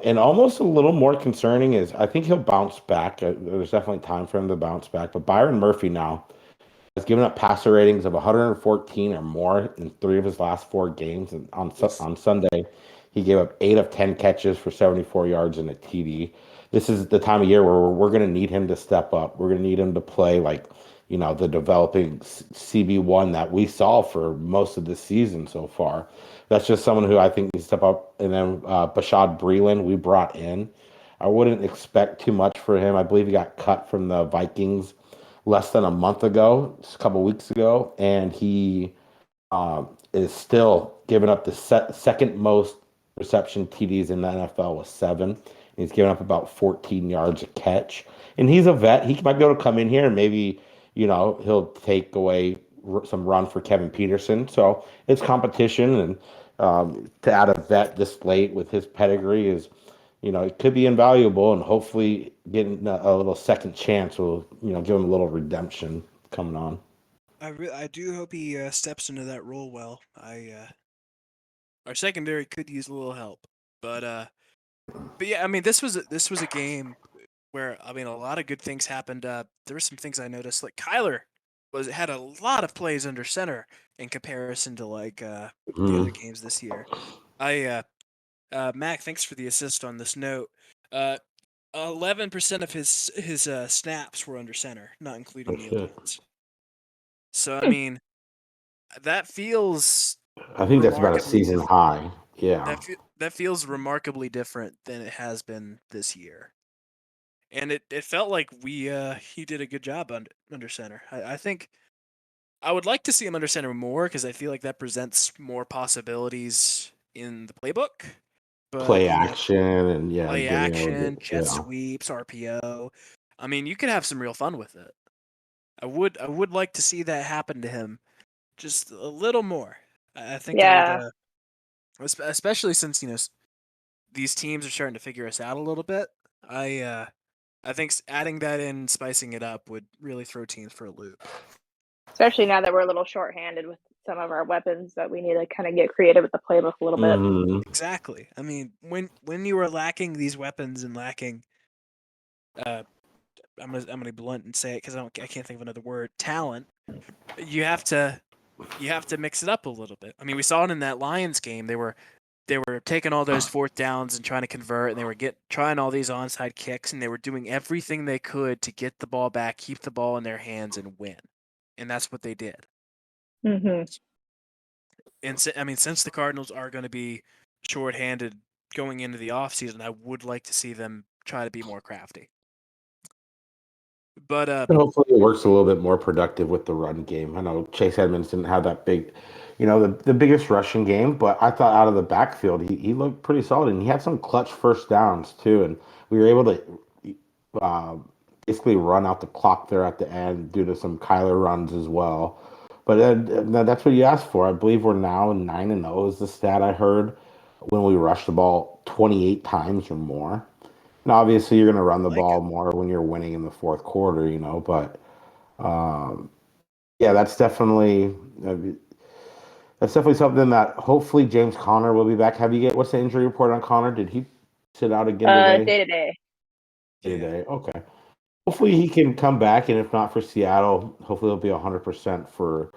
And almost a little more concerning is I think he'll bounce back. There's definitely time for him to bounce back. But Byron Murphy now has given up passer ratings of 114 or more in 3 of his last 4 games. And on Sunday, he gave up 8 of 10 catches for 74 yards and a TD. This is the time of year where we're going to need him to step up. We're going to need him to play like, the developing CB1 that we saw for most of the season so far. That's just someone who I think needs to step up. And then Bashad Breeland, we brought in. I wouldn't expect too much for him. I believe he got cut from the Vikings less than a month ago, just a couple weeks ago, and he is still giving up the second most reception TDs in the NFL with 7. And he's giving up about 14 yards a catch. And he's a vet. He might be able to come in here and maybe, he'll take away some run for Kevin Peterson. So it's competition, and to add a vet this late with his pedigree is, it could be invaluable, and hopefully getting a little second chance will, give him a little redemption coming on. I do hope he steps into that role well. Our secondary could use a little help, but yeah, I mean, this was a game where, I mean, a lot of good things happened. There were some things I noticed, like Kyler had a lot of plays under center in comparison to like the other games this year. Mac, thanks for the assist on this note. 11% of his snaps were under center, not including the other ones. So I mean, that feels. I think that's about a season high. Yeah. That feels remarkably different than it has been this year. And it felt like he did a good job under center. I think I would like to see him under center more because I feel like that presents more possibilities in the playbook. But, play action and play action, jet sweeps, RPO. I mean, you could have some real fun with it. I would like to see that happen to him just a little more. I think especially since these teams are starting to figure us out a little bit. I think adding that in, spicing it up, would really throw teams for a loop. Especially now that we're a little shorthanded with some of our weapons, that we need to kind of get creative with the playbook a little bit. Exactly. I mean, when you are lacking these weapons and lacking, I'm gonna be blunt and say it because I can't think of another word. Talent. You have to mix it up a little bit. I mean, we saw it in that Lions game. They were taking all those 4th downs and trying to convert, and they were trying all these onside kicks, and they were doing everything they could to get the ball back, keep the ball in their hands, and win. And that's what they did. Mm-hmm. And I mean, since the Cardinals are going to be shorthanded going into the offseason, I would like to see them try to be more crafty. But hopefully it works a little bit more productive with the run game. I know Chase Edmonds didn't have that big, the biggest rushing game, but I thought out of the backfield he looked pretty solid, and he had some clutch first downs too, and we were able to basically run out the clock there at the end due to some Kyler runs as well. But that's what you asked for. I believe we're now 9-0 is the stat I heard when we rushed the ball 28 times or more. Now, obviously, you're going to run the ball more when you're winning in the fourth quarter, but yeah, that's definitely something that hopefully James Conner will be back. What's the injury report on Conner? Did he sit out again today? Day-to-day. Okay. Hopefully he can come back, and if not for Seattle, hopefully he'll be 100% for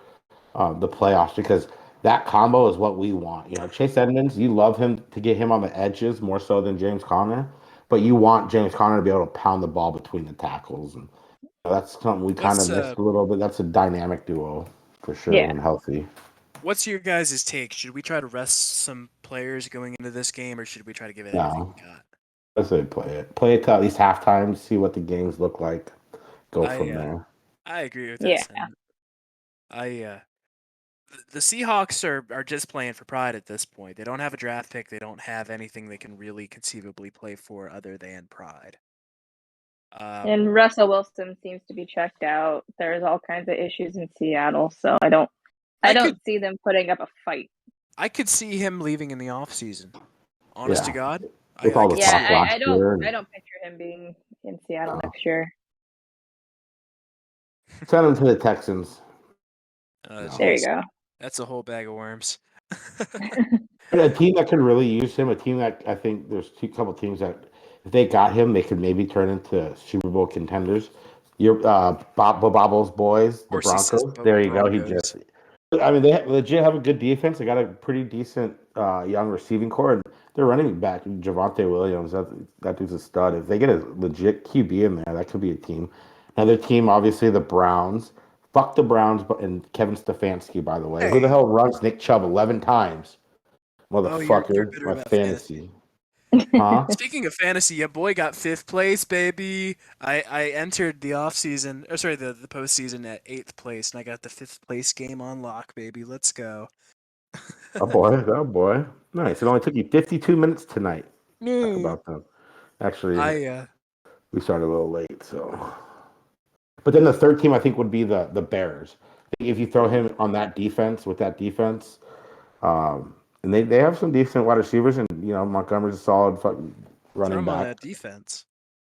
the playoffs, because that combo is what we want. Chase Edmonds, you love him to get him on the edges more so than James Conner, but you want James Conner to be able to pound the ball between the tackles, and that's something we kind of missed a little bit. That's a dynamic duo for sure when healthy. What's your guys' take? Should we try to rest some players going into this game, or should we try to give it everything we got? I say play it. Play it to at least halftime, see what the games look like. Go from there. I agree with that. Yeah. The Seahawks are just playing for pride at this point. They don't have a draft pick. They don't have anything they can really conceivably play for other than pride. And Russell Wilson seems to be checked out. There's all kinds of issues in Seattle, so I don't see them putting up a fight. I could see him leaving in the offseason. Honest to God. I don't picture him being in Seattle next year. Send him to the Texans. Oh, No. There you jeez. go. That's a whole bag of worms. But a team that could really use him, a team that I think there's couple teams that if they got him, they could maybe turn into Super Bowl contenders. Your Bobbles boys, Of the course, he says Broncos. There you go. He Broncos. just. I mean, they legit have a good defense. They got a pretty decent young receiving core, and their running back Javonte Williams. That dude's a stud. If they get a legit QB in there, that could be a team. Another team, obviously, the Browns. Fuck the Browns, and Kevin Stefanski. By the way, who the Hey. hell runs Nick Chubb 11 times? Oh, you're Motherfucker, bitter my about fantasy. fantasy. Huh? Speaking of fantasy, your boy got 5th place, baby. I entered the off season, or sorry, the postseason at 8th place, and I got the 5th place game on lock, baby. Let's go. Oh boy, oh boy. Nice. It only took you 52 minutes tonight. Talk No. about them. Actually, I we started a little late, so. But then the third team, I think, would be the Bears. If you throw him on that defense with that defense, and they have some decent wide receivers, and Montgomery's a solid fucking throw running him on back. that defense.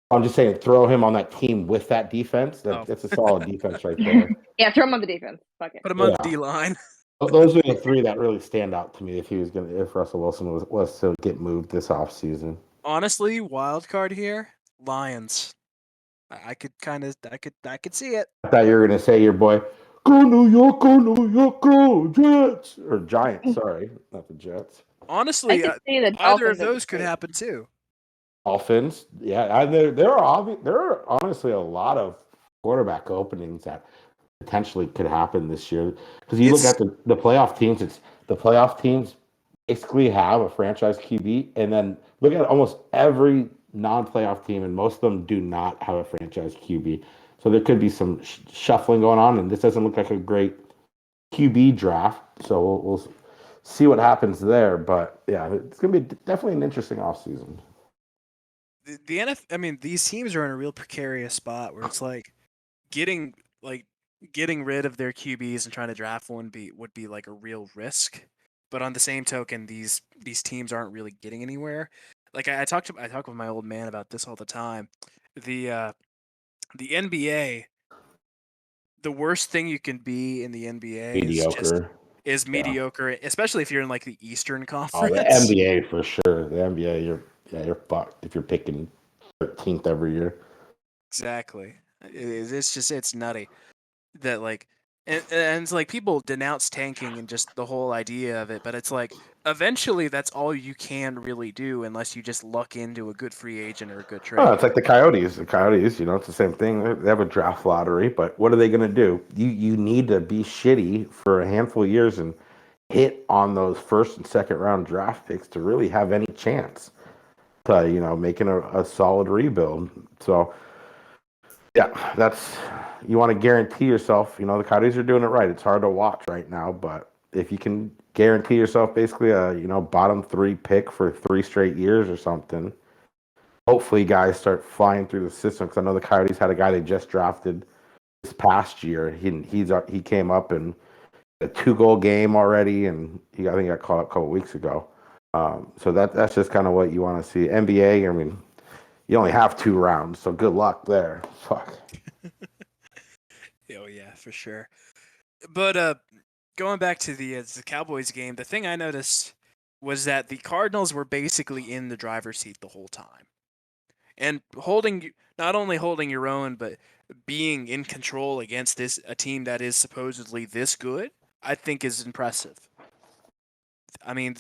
I'm just saying, throw him on that team with that defense. Oh. That's a solid defense right there. Yeah, throw him on the defense. Fuck it. Put him on the Yeah. D line. Those are the three that really stand out to me. If Russell Wilson was to get moved this offseason. Honestly, wild card here, Lions. I could see it. I thought you were gonna say your boy, go New York, go Jets or Giants. Sorry, not the Jets. Honestly, I could see the either of Dolphins at those the could state. happen too. Dolphins, yeah. There are honestly a lot of quarterback openings that potentially could happen this year. Because you look at the playoff teams, the playoff teams basically have a franchise QB, and then look at almost every non-playoff team, and most of them do not have a franchise QB. So there could be some shuffling going on, and this doesn't look like a great QB draft. So we'll see what happens there. But yeah, it's going to be definitely an interesting offseason. The NFL, I mean, these teams are in a real precarious spot where it's like getting rid of their QBs and trying to draft one would be like a real risk. But on the same token, these teams aren't really getting anywhere. Like I talk with my old man about this all the time. The NBA, the worst thing you can be in the NBA Mediocre. is mediocre, especially if you're in like the Eastern Oh, Conference. the NBA for sure. The NBA, you're fucked if you're picking 13th every year. Exactly. It's nutty that like and it's like people denounce tanking and just the whole idea of it, but it's like eventually that's all you can really do unless you just luck into a good free agent or a good trade. Oh, it's like the Coyotes. The Coyotes, it's the same thing. They have a draft lottery, but what are they going to do? You need to be shitty for a handful of years and hit on those first and second round draft picks to really have any chance to making a solid rebuild. So yeah, you want to guarantee yourself. The Coyotes are doing it right. It's hard to watch right now, but if you can guarantee yourself basically a bottom 3 pick for 3 straight years or something, hopefully guys start flying through the system. Because I know the Coyotes had a guy they just drafted this past year. He came up in a 2-goal game already, and I think he got called up a couple weeks ago. So that's just kind of what you want to see. NBA, I mean, you only have 2 rounds, so good luck there. Fuck. Oh yeah, for sure. But going back to the Cowboys game, the thing I noticed was that the Cardinals were basically in the driver's seat the whole time, and not only holding your own, but being in control against a team that is supposedly this good, I think is impressive. I mean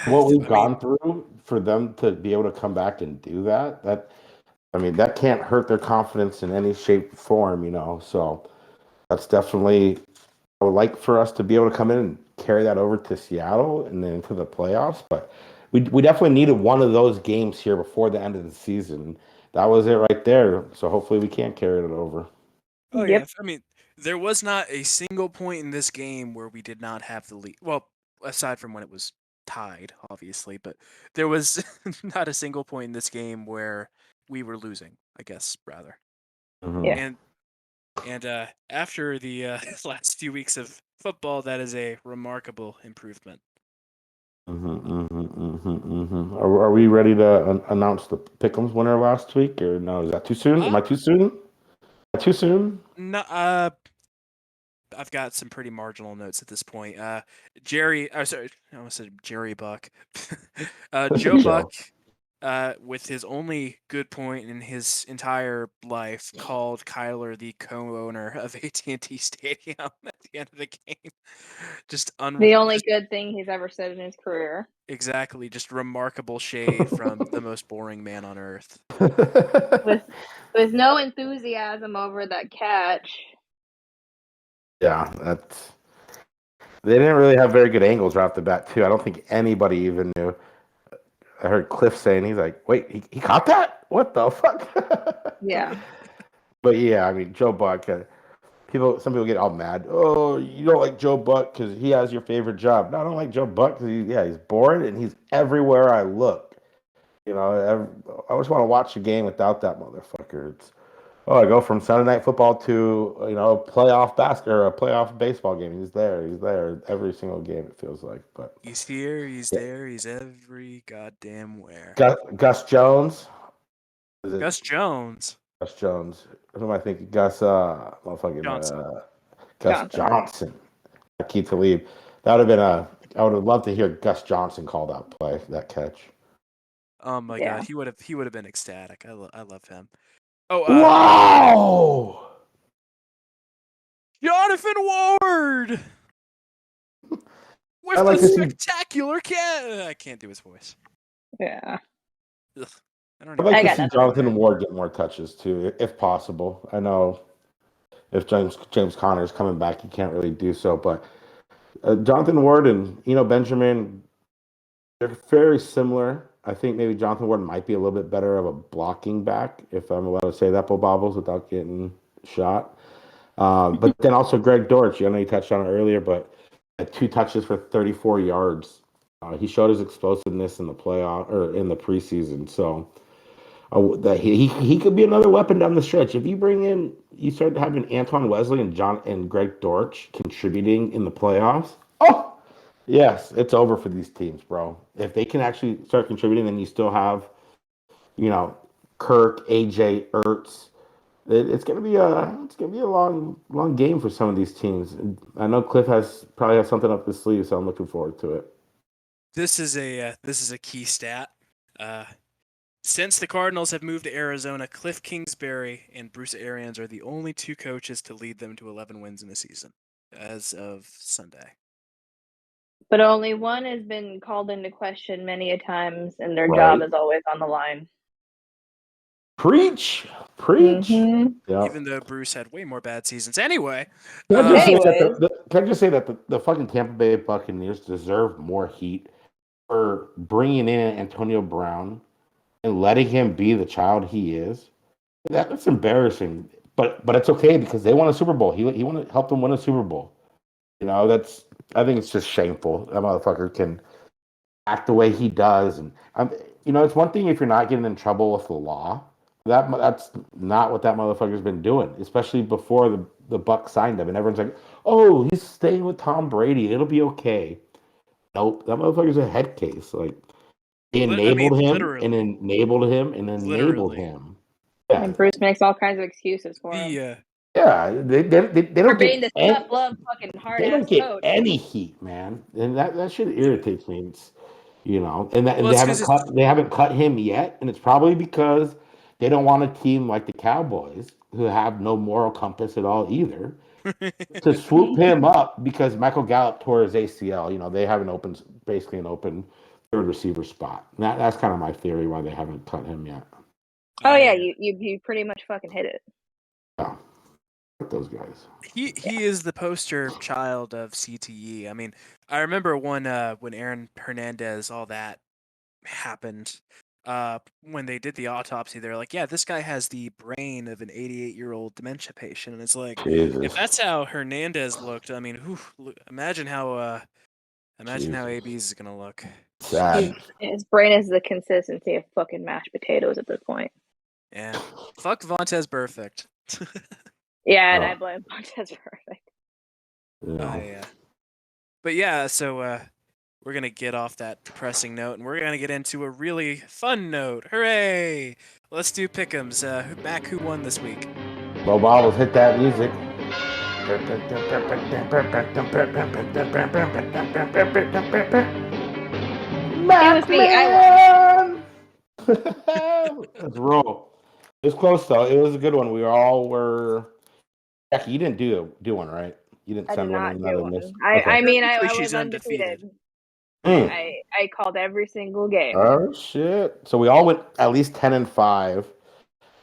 what we've gone through for them to be able to come back and do that can't hurt their confidence in any shape or form. So that's definitely, I would like for us to be able to come in and carry that over to Seattle and then into the playoffs. But we definitely needed one of those games here before the end of the season. That was it right there. So hopefully we can carry it over. Oh Yep. yeah, I mean, there was not a single point in this game where we did not have the lead. Well, aside from when it was tied, obviously, but there was not a single point in this game where we were losing, I guess, rather. Mm-hmm. Yeah. And after the last few weeks of football, that is a remarkable improvement. Are we ready to announce the Pick'ems winner last week, or no? Is that too soon? Am I too soon? Too soon? No, I've got some pretty marginal notes at this point. Jerry, sorry, I almost said Jerry Buck. Joe Buck, with his only good point in his entire life, called Kyler the co-owner of AT&T Stadium at the end of the game. Just The only good thing he's ever said in his career. Exactly, just remarkable shade from the most boring man on earth. With no enthusiasm over that catch. Yeah, they didn't really have very good angles right off the bat, too. I don't think anybody even knew. I heard Cliff saying, he's like, wait, he caught that? What the fuck? Yeah. But yeah, I mean, Joe Buck, some people get all mad. Oh, you don't like Joe Buck because he has your favorite job. No, I don't like Joe Buck because he's boring and he's everywhere I look. You know, I just want to watch a game without that motherfucker. I go from Sunday Night Football to playoff basketball or a playoff baseball game. He's there every single game. It feels like, but he's here, he's there, he's every goddamn where. Gus Jones. Gus Jones. Gus Jones. Who am I thinking? Gus Johnson. Keith Talib. That would have been I would have loved to hear Gus Johnson call that play, that catch. Oh my god, he would have been ecstatic. I love him. Oh, wow! Jonathan Ward with like the spectacular catch. I can't do his voice. Yeah. Ugh. I'd like to see Jonathan Ward get more touches too, if possible. I know if James Conner is coming back, he can't really do so, but Jonathan Ward and Benjamin, they're very similar. I think maybe Jonathan Ward might be a little bit better of a blocking back, if I'm allowed to say that, Bo Bobbles, without getting shot. But then also Greg Dortch, I know you touched on it earlier, but 2 touches for 34 yards. He showed his explosiveness in the playoff or in the preseason, so that he could be another weapon down the stretch. If you start having Antoine, Wesley, and Greg Dortch contributing in the playoffs. Oh, yes, it's over for these teams, bro. If they can actually start contributing, then you still have, Kirk, AJ, Ertz. It's gonna be a long game for some of these teams. I know Cliff probably has something up his sleeve, so I'm looking forward to it. This is a key stat. Since the Cardinals have moved to Arizona, Cliff Kingsbury and Bruce Arians are the only 2 coaches to lead them to 11 wins in a season as of Sunday. But only one has been called into question many a times, and their job is always on the line. Preach. Mm-hmm. Yeah. Even though Bruce had way more bad seasons. Anyway. Can I just say that the fucking Tampa Bay Buccaneers deserve more heat for bringing in Antonio Brown and letting him be the child he is? That's embarrassing. But it's okay because they won a Super Bowl. He want to help them win a Super Bowl. I think it's just shameful. That motherfucker can act the way he does, and it's one thing if you're not getting in trouble with the law. That's not what that motherfucker's been doing, especially before the Bucs signed him, and everyone's like, "Oh, he's staying with Tom Brady. It'll be okay." Nope, that motherfucker's a head case. Like they enabled him and enabled him and enabled him. Yeah. And Bruce makes all kinds of excuses for him. Yeah, they don't get this tough love fucking hard. They don't get any heat, man, and that shit irritates me. It's, and they haven't cut him yet, and it's probably because they don't want a team like the Cowboys who have no moral compass at all either to swoop him up because Michael Gallup tore his ACL. They have basically an open third receiver spot. And that's kind of my theory why they haven't cut him yet. Oh yeah, you pretty much fucking hit it. Yeah. Those guys. He is the poster child of CTE. I mean, I remember when Aaron Hernandez, all that happened. When they did the autopsy, they're like, "Yeah, this guy has the brain of an 88-year-old dementia patient." And it's like, Jesus. If that's how Hernandez looked, I mean, imagine how AB's is gonna look. Sad. His brain is the consistency of fucking mashed potatoes at this point. Yeah. Fuck Vontez Perfect. Yeah, and I blame Vontez Perfect. Yeah. But yeah, so we're going to get off that depressing note, and we're going to get into a really fun note. Hooray! Let's do pick'ems. Mac, who won this week? Low bobbles, hit that music. It was me. I won. Let's roll. It was close though. It was a good one. We all were. Jackie, you didn't do one, right? You didn't I did send one not in do another one. miss. I mean, Technically, I was she's undefeated. I called every single game. Oh shit! So we all went at least 10-5.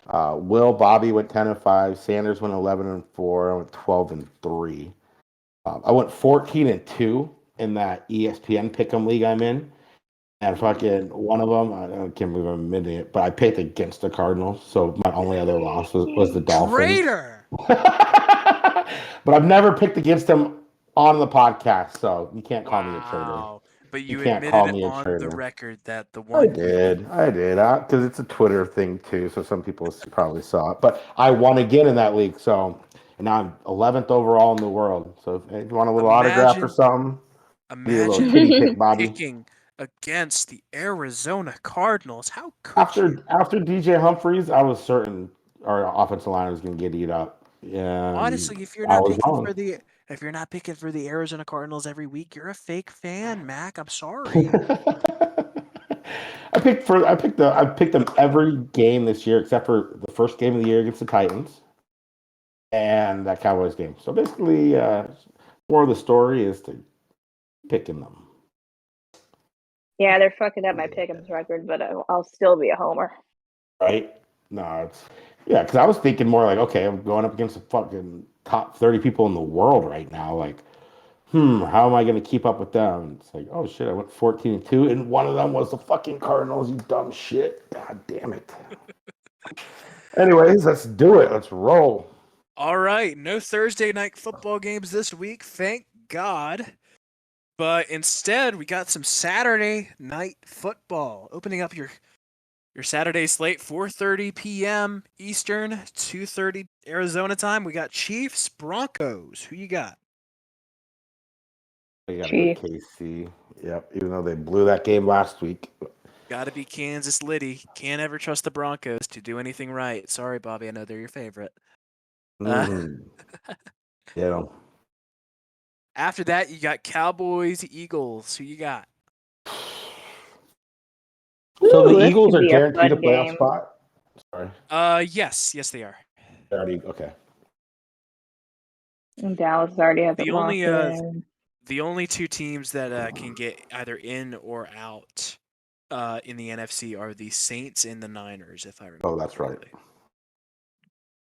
Will, Bobby went 10-5. Sanders went 11-4. I went 12-3. I went 14-2 in that ESPN Pick'em league I'm in. And fucking one of them, I can't believe I'm admitting it, but I picked against the Cardinals. So my only other loss was the Dolphins. Traitor! But I've never picked against them on the podcast, so you can't call me a traitor. Wow. But you can't admitted call it me a on the traitor. record that the I one did, because it's a Twitter thing too, so some people probably saw it. But I won again in that league, so and now I'm 11th overall in the world. So if you want a little autograph or something, need a little kitty pick, Bobby. picking against the Arizona Cardinals. How could you? After DJ Humphries, I was certain our offensive line was going to get eat up. Yeah, Honestly, if you're I not was picking wrong. for the Arizona Cardinals every week, you're a fake fan, Mac. I'm sorry. I picked them every game this year except for the first game of the year against the Titans and that Cowboys game. So basically, more of the story is to picking them. Yeah, they're fucking up my Pick'em's record, but I'll still be a homer. Right? No, because I was thinking more like, okay, I'm going up against the fucking top 30 people in the world right now. Like, how am I going to keep up with them? It's like, oh shit, I went 14-2, and one of them was the fucking Cardinals. You dumb shit. God damn it. Anyways, let's do it. Let's roll. All right, no Thursday night football games this week, thank God. But instead, we got some Saturday night football. Opening up your Saturday slate, 4:30 p.m. Eastern, 2:30 Arizona time. We got Chiefs, Broncos. Who you got? I got to go KC. Yep, even though they blew that game last week. Got to be Kansas Liddy. Can't ever trust the Broncos to do anything right. Sorry, Bobby. I know they're your favorite. Yeah. After that, you got Cowboys, Eagles. Who you got? So the Eagles are guaranteed a playoff spot? Sorry. Yes, they are. Already okay. And Dallas already has it locked in. The only two teams that can get either in or out in the NFC are the Saints and the Niners, if I remember. Oh, that's right.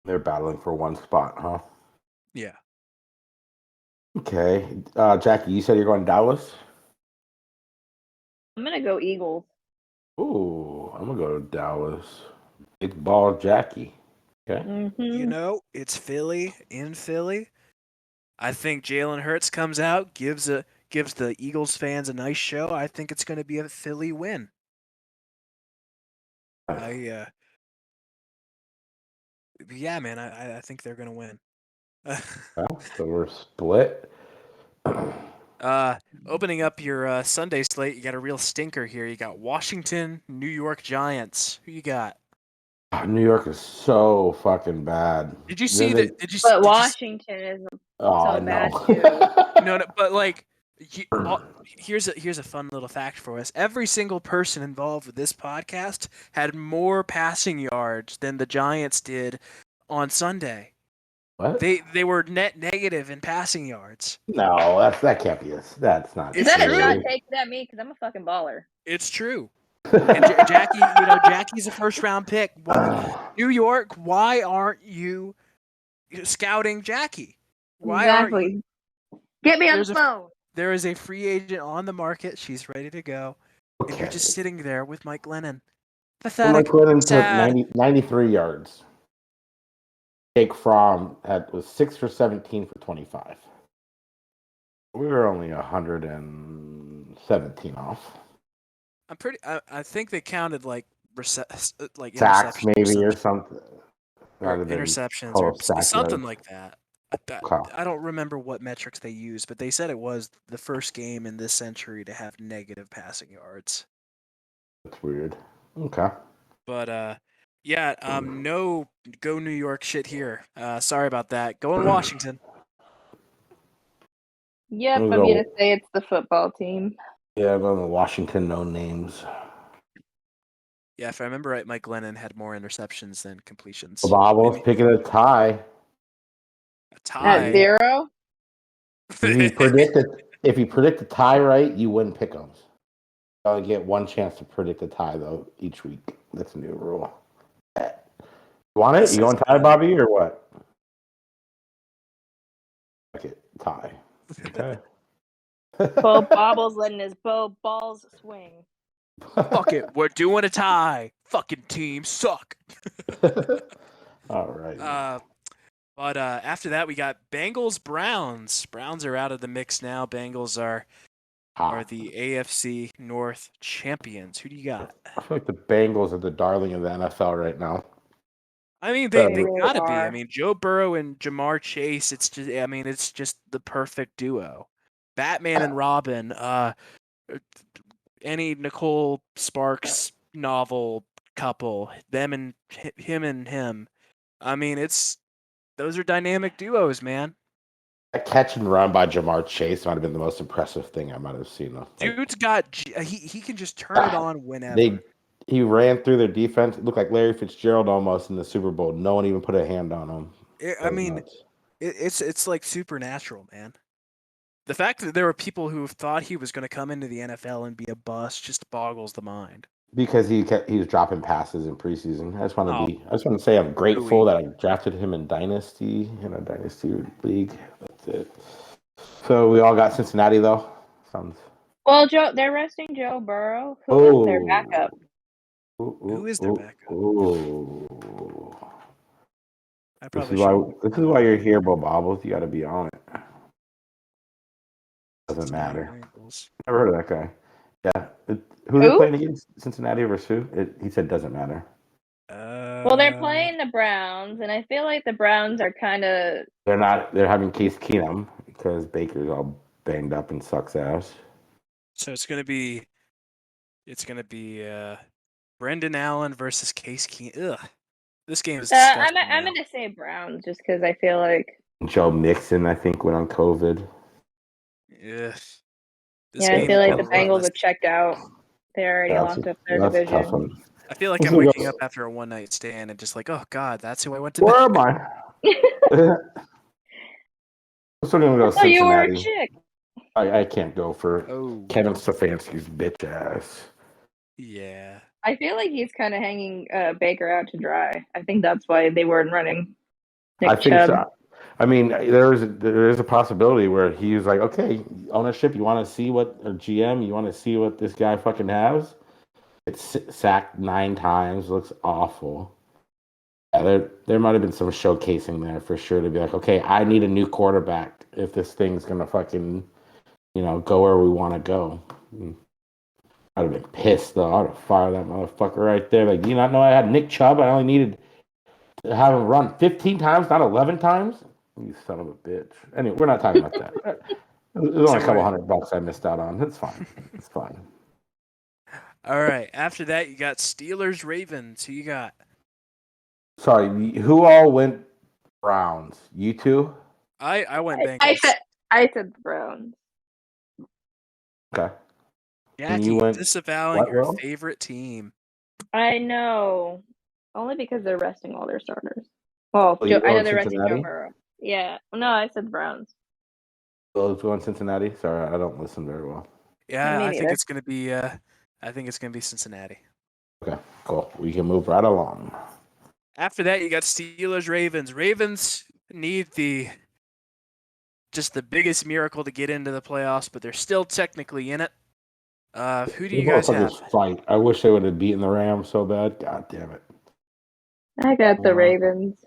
They're battling for one spot, huh? Yeah. Okay. Jackie, you said you're going Dallas? I'm going to go Eagles. Ooh, I'm going to go Dallas. Big ball Jackie. Okay. Mm-hmm. You know, it's Philly in Philly. I think Jalen Hurts comes out, gives the Eagles fans a nice show. I think it's going to be a Philly win. Yeah, man, I think they're going to win. So we're split. Opening up your Sunday slate, you got a real stinker here. You got Washington, New York Giants. Who you got? New York is so fucking bad. Did you see that? But Washington is so bad too. No, but like, here's a fun little fact for us. Every single person involved with this podcast had more passing yards than the Giants did on Sunday. What? They were net negative in passing yards. No, that can't be us. That's not. Is that a shot taken at me? Because I'm a fucking baller. It's true. And Jackie, Jackie's a first-round pick. New York, why aren't you scouting Jackie? Why aren't you? Get me on the phone. There is a free agent on the market. She's ready to go. Okay. And you're just sitting there with Mike Lennon. Pathetic. Mike Lennon took 93 yards. Jake Fromm was 6 for 17 for 25. We were only 117 off. I think they counted like sacks maybe or something. Or interceptions or something like that. I don't remember what metrics they used, but they said it was the first game in this century to have negative passing yards. That's weird. Okay. But Yeah, no go New York shit here. Sorry about that. Going Washington. Yep, I'm I'm gonna gonna say it's the football team. Yeah, I'm going to Washington. No names. Yeah, if I remember right, Mike Glennon had more interceptions than completions. Bob was Maybe picking a tie. a At tie. 0? If you predict a tie right, you win pick'ems. You only get one chance to predict a tie though each week. That's a new rule. You want it? This You is going tie, bad. Bobby, or what? Okay, tie. Okay. Bo Bobble's letting his balls swing. Fuck it, we're doing a tie. Fucking teams suck. All right. But after that, we got Bengals Browns. Browns are out of the mix now. Bengals are the AFC North champions. Who do you got? I feel like the Bengals are the darling of the NFL right now. I mean, They they really gotta be. I are. mean, Joe Burrow and Jamar Chase. It's just the perfect duo. Batman and Robin. Any Nicole Sparks novel couple. Them and him. I mean, those are dynamic duos, man. That catch and run by Jamar Chase might have been the most impressive thing I might have seen. Dude's got he can just turn it on whenever. He ran through their defense. It looked like Larry Fitzgerald almost in the Super Bowl. No one even put a hand on him. It's like supernatural, man. The fact that there were people who thought he was going to come into the NFL and be a bust just boggles the mind. Because he was dropping passes in preseason. I just want to say I'm grateful that I drafted him in a dynasty league. That's it. So we all got Cincinnati though. Well, they're resting Joe Burrow. Who is their backup? Who is their backup? This is why you're here, Bo Bobbles. You got to be on it. Doesn't matter. Never heard of that guy. Yeah. Who they're playing against? Cincinnati versus who? He said doesn't matter. Well, they're playing the Browns, and I feel like the Browns are kind of. They're having Case Keenum because Baker's all banged up and sucks ass. So it's gonna be Brendan Allen versus Case Keenum. Ugh, this game is disgusting. I'm gonna say Browns just because I feel like Joe Mixon, I think, went on COVID. Yeah. I feel like the Bengals have checked out. They already locked up their division. I feel like I'm waking up after a one-night stand and just like, oh god, that's who I went to. Where am I? I'm still gonna go Cincinnati. You were a chick. I can't go for Kevin Stefanski's bitch ass. Yeah. I feel like he's kind of hanging Baker out to dry. I think that's why they weren't running Nick Chubb. So. I mean, there is a possibility where he was like, okay, ownership, you want to see what, or GM, you want to see what this guy fucking has? It's sacked 9 times, looks awful. Yeah, there might have been some showcasing there for sure to be like, okay, I need a new quarterback if this thing's going to fucking, go where we want to go. I'd have been pissed, though. I'd have fired that motherfucker right there. Like, do you not know I had Nick Chubb? I only needed to have him run 15 times, not 11 times? You son of a bitch. Anyway, we're not talking about that. There's only a couple $100 I missed out on. It's fine. It's fine. All right. After that, you got Steelers, Ravens. Who you got? Sorry, who all went Browns? You two? I went Bengals. I said Browns. Okay. Jackie, disavowing your favorite team. I know. Only because they're resting all their starters. Well, I know they're resting Joe Burrow. Yeah. No, I said Browns. So let's go on Cincinnati. Sorry, I don't listen very well. Yeah, I think it's gonna be Cincinnati. Okay, cool. We can move right along. After that, you got Steelers, Ravens. Ravens need the biggest miracle to get into the playoffs, but they're still technically in it. Who do you guys have? Fight. I wish they would have beaten the Rams so bad. God damn it. I got the Ravens.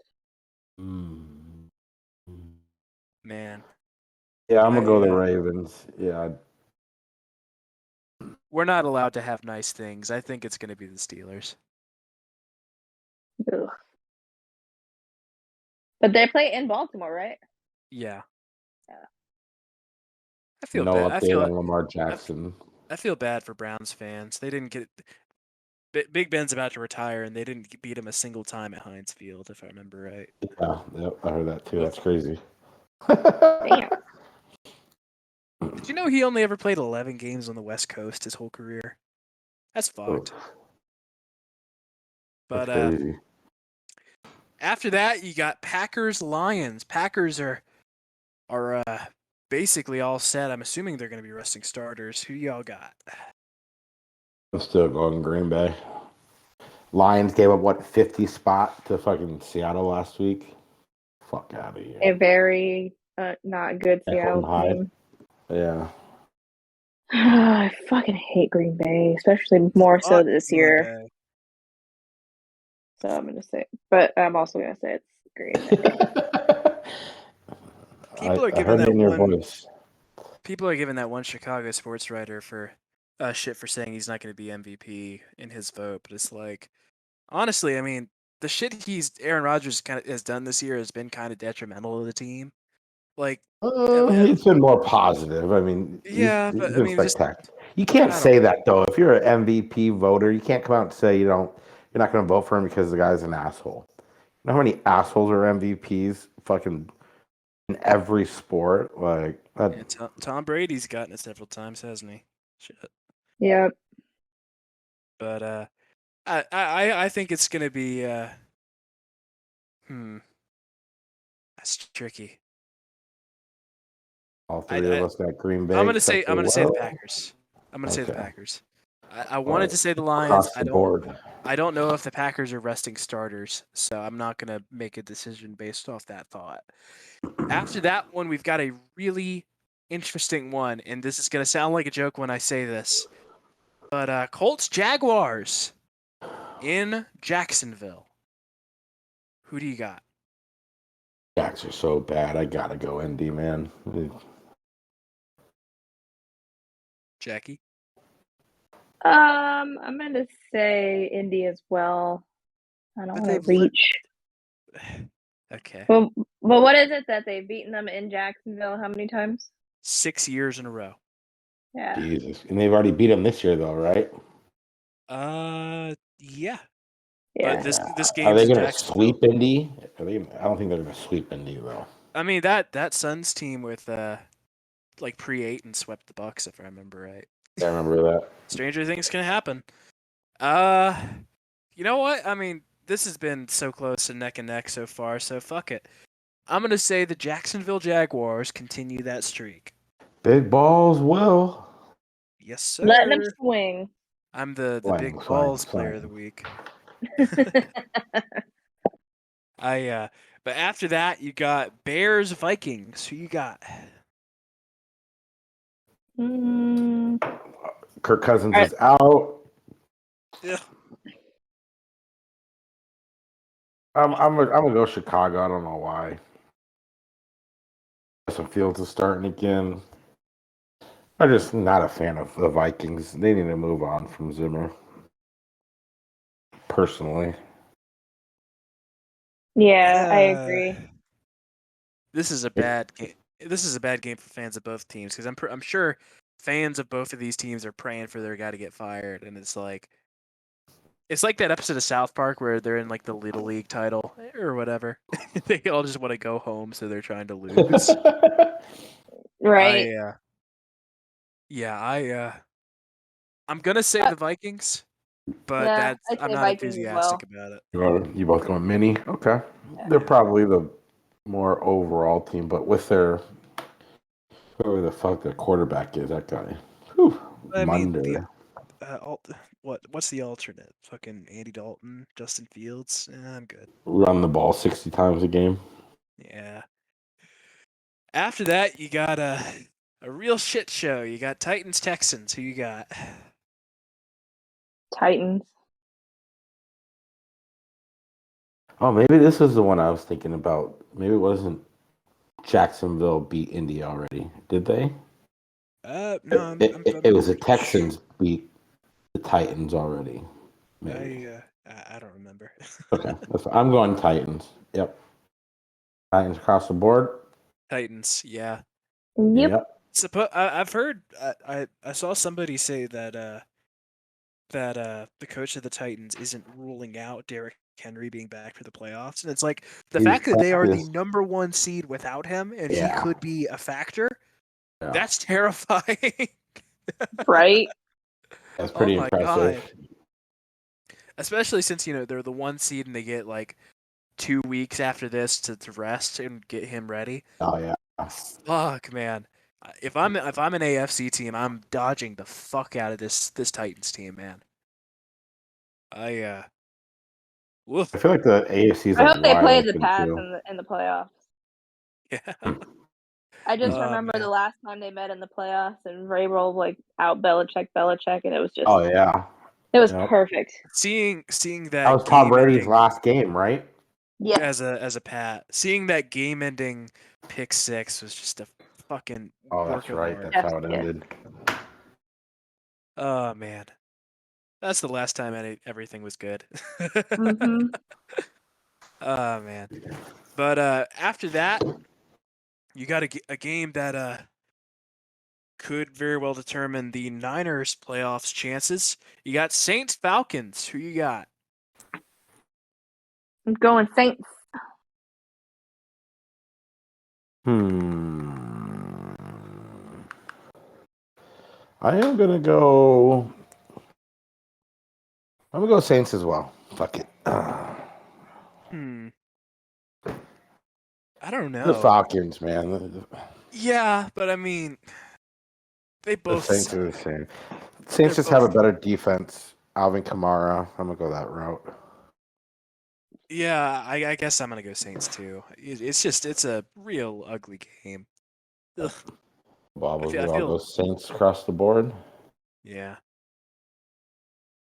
Man. Yeah, I'm going to go the Ravens. Yeah. We're not allowed to have nice things. I think it's going to be the Steelers. Ugh. But they play in Baltimore, right? Yeah. I feel bad. Update on Lamar Jackson. I feel bad for Browns fans. They didn't get Big Ben's about to retire, and they didn't beat him a single time at Heinz Field, if I remember right. Yeah, yep, I heard that too. That's crazy. Damn. Did you know he only ever played 11 games on the West Coast his whole career? That's fucked. But That's crazy. after that, you got Packers Lions. Packers are basically all set. I'm assuming they're going to be resting starters. Who y'all got? I'm still going Green Bay. Lions gave up, 50 spot to fucking Seattle last week? Fuck out of here. A very not good Seattle team. Yeah. I fucking hate Green Bay, especially more so this year. So I'm going to say, but I'm also going to say it's Green Bay. People are giving that one Chicago sports writer for shit for saying he's not going to be MVP in his vote, but it's like, honestly, I mean, the shit Aaron Rodgers has done this year has been kind of detrimental to the team. Like, he's been more positive. I mean, yeah, he's but been spectacular. You can't say that though. If you're an MVP voter, you can't come out and say you're not going to vote for him because the guy's an asshole. You know how many assholes are MVPs? Fucking in every sport, like that. Yeah, Tom Brady's gotten it several times, hasn't he? Shit. Yep. But I think it's gonna be that's tricky. All three of us got Green Bay. I'm gonna say the Packers. I'm gonna say the Packers. I wanted to say the Lions. I don't know if the Packers are resting starters, so I'm not gonna make a decision based off that thought. After that one, we've got a really interesting one, and this is gonna sound like a joke when I say this, but Colts Jaguars in Jacksonville. Who do you got? Jacks are so bad. I gotta go Indy, man. Jackie? I'm gonna say Indy as well. I don't want to reach. Okay. Well, what is it that they've beaten them in Jacksonville how many times? 6 years in a row. Yeah. Jesus. And they've already beat them this year though, right? Yeah. Yeah. But this game are they going to sweep Indy? I don't think they're going to sweep Indy though. I mean that Suns team with like pre-8 swept the Bucks, if I remember right. I remember that. Stranger things can happen. You know what? I mean, this has been so close to neck and neck so far, so fuck it. I'm gonna say the Jacksonville Jaguars continue that streak. Big balls will. Yes, sir. Letting them swing. I'm the big balls player of the week. But after that, you got Bears Vikings. Who you got? Kirk Cousins is out. Yeah. I'm gonna go Chicago. I don't know why. Some Fields is starting again. I'm just not a fan of the Vikings. They need to move on from Zimmer. Personally. Yeah, I agree. This is a bad game. This is a bad game for fans of both teams because I'm sure fans of both of these teams are praying for their guy to get fired, and it's like that episode of South Park where they're in like the Little League title or whatever. They all just want to go home, so they're trying to lose. Right. I'm gonna say the Vikings, but I'm not Vikings enthusiastic about it. You both going mini? Okay. Yeah. They're probably the more overall team, but with their whoever the fuck their quarterback is, that guy. Whew, what's the alternate? Fucking Andy Dalton, Justin Fields. I'm good. Run the ball 60 times a game. Yeah. After that, you got a real shit show. You got Titans Texans. Who you got? Titans. Oh, maybe this is the one I was thinking about. Maybe it wasn't Jacksonville beat Indy already. Did they? No. It was the Texans beat the Titans already. Maybe. I don't remember. Okay. I'm going Titans. Yep. Titans across the board. Titans, yeah. Yep. I've heard. I saw somebody say that that the coach of the Titans isn't ruling out Derrick Henry being back for the playoffs, and it's like the fact that they are the number 1 seed without him, and he could be a factor. Yeah. That's terrifying. Right? That's pretty impressive. God. Especially since, they're the 1 seed and they get like 2 weeks after this to rest and get him ready. Oh yeah. Fuck, man. If I'm an AFC team, I'm dodging the fuck out of this Titans team, man. I feel like the AFC is. I hope they play the Pats in the playoffs. Yeah. I just remember the last time they met in the playoffs, and Vrabel like out Belichick, and it was just. Oh yeah. It was perfect. Seeing that. That was Tom Brady's last game, right? Yeah. As a Pat, seeing that game-ending pick 6 was just a fucking. Oh, that's right. That's how it ended. Oh man, that's the last time everything was good. Mm-hmm. Oh man, but after that, you got a game that could very well determine the Niners' playoffs chances. You got Saints Falcons. Who you got? I'm going Saints. I am gonna go. I'm gonna go Saints as well. Fuck it. I don't know. The Falcons, man. Yeah, but I mean, they both. The Saints are the same. Saints just have a better defense. Alvin Kamara. I'm gonna go that route. Yeah, I guess I'm gonna go Saints too. It's a real ugly game. Ugh. Wobbles with all those Saints across the board. Yeah.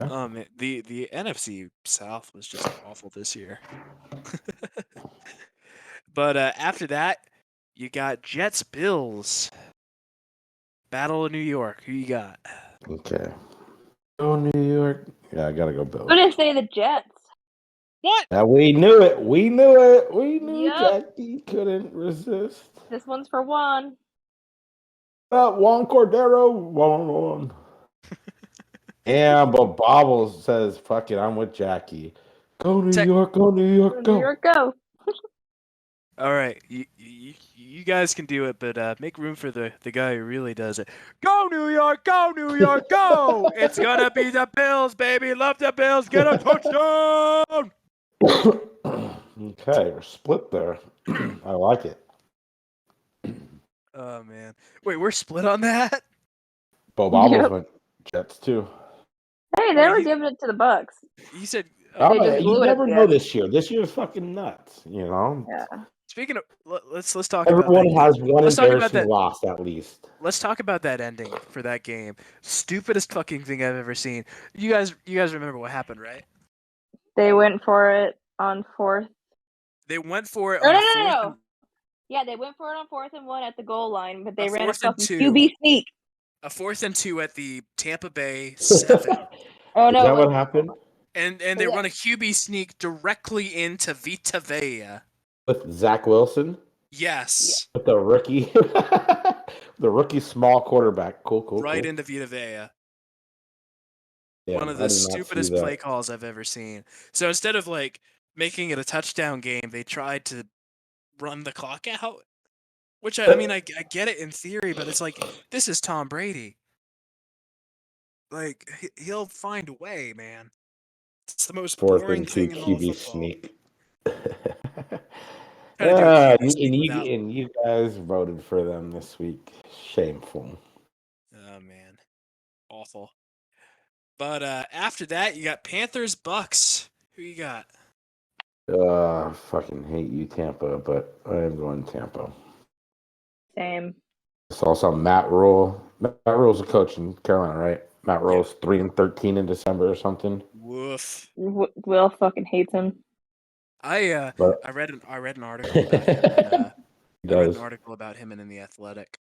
The NFC South was just awful this year. But after that, you got Jets Bills. Battle of New York. Who you got? Okay. Go New York. Yeah, I gotta go Bills. I'm gonna say the Jets. What? Yeah, we knew it. We knew Jackie couldn't resist. This one's for Juan. Juan Cordero. Juan. Yeah, but Bobbles says, fuck it, I'm with Jackie. Go New York, go New York, go. New York, go. All right, you guys can do it, but make room for the guy who really does it. Go New York, go New York, go! It's gonna be the Bills, baby. Love the Bills. Get a touchdown. Okay, we're split there. I like it. Oh man, wait, we're split on that. Bo Bobbles went Jets too. Hey, they were giving it to the Bucks. You said. You never know this year. This year's fucking nuts. Yeah. Speaking of, let's talk. Everyone about has one embarrassing loss at least. Let's talk about that ending for that game. Stupidest fucking thing I've ever seen. You guys remember what happened, right? They went for it on 4th. They went for it. No. Yeah, they went for it on 4th and 1 at the goal line, but they ran a fucking QB sneak. A 4th and 2 at the Tampa Bay 7. Oh no! Is that what happened? And they run a QB sneak directly into Vita Vea. With Zach Wilson? Yes. With the rookie. The rookie small quarterback. Cool. Right into Vita Vea. Yeah, one of the stupidest play calls I've ever seen. So instead of making it a touchdown game, they tried to run the clock out. Which I mean I get it in theory, but it's this is Tom Brady. He'll find a way, man. It's the most boring thing in all of football. Sneak. And you guys voted for them this week. Shameful. Oh man, awful. But after that, you got Panthers Bucks. Who you got? Fucking hate you, Tampa, but I am going Tampa. Same. It's also Matt Rule. Matt Rule's a coach in Carolina, right? Matt Rule's 3-13 in December or something. Woof. Will fucking hates him. I read an article about him. I read an article about him in The Athletic.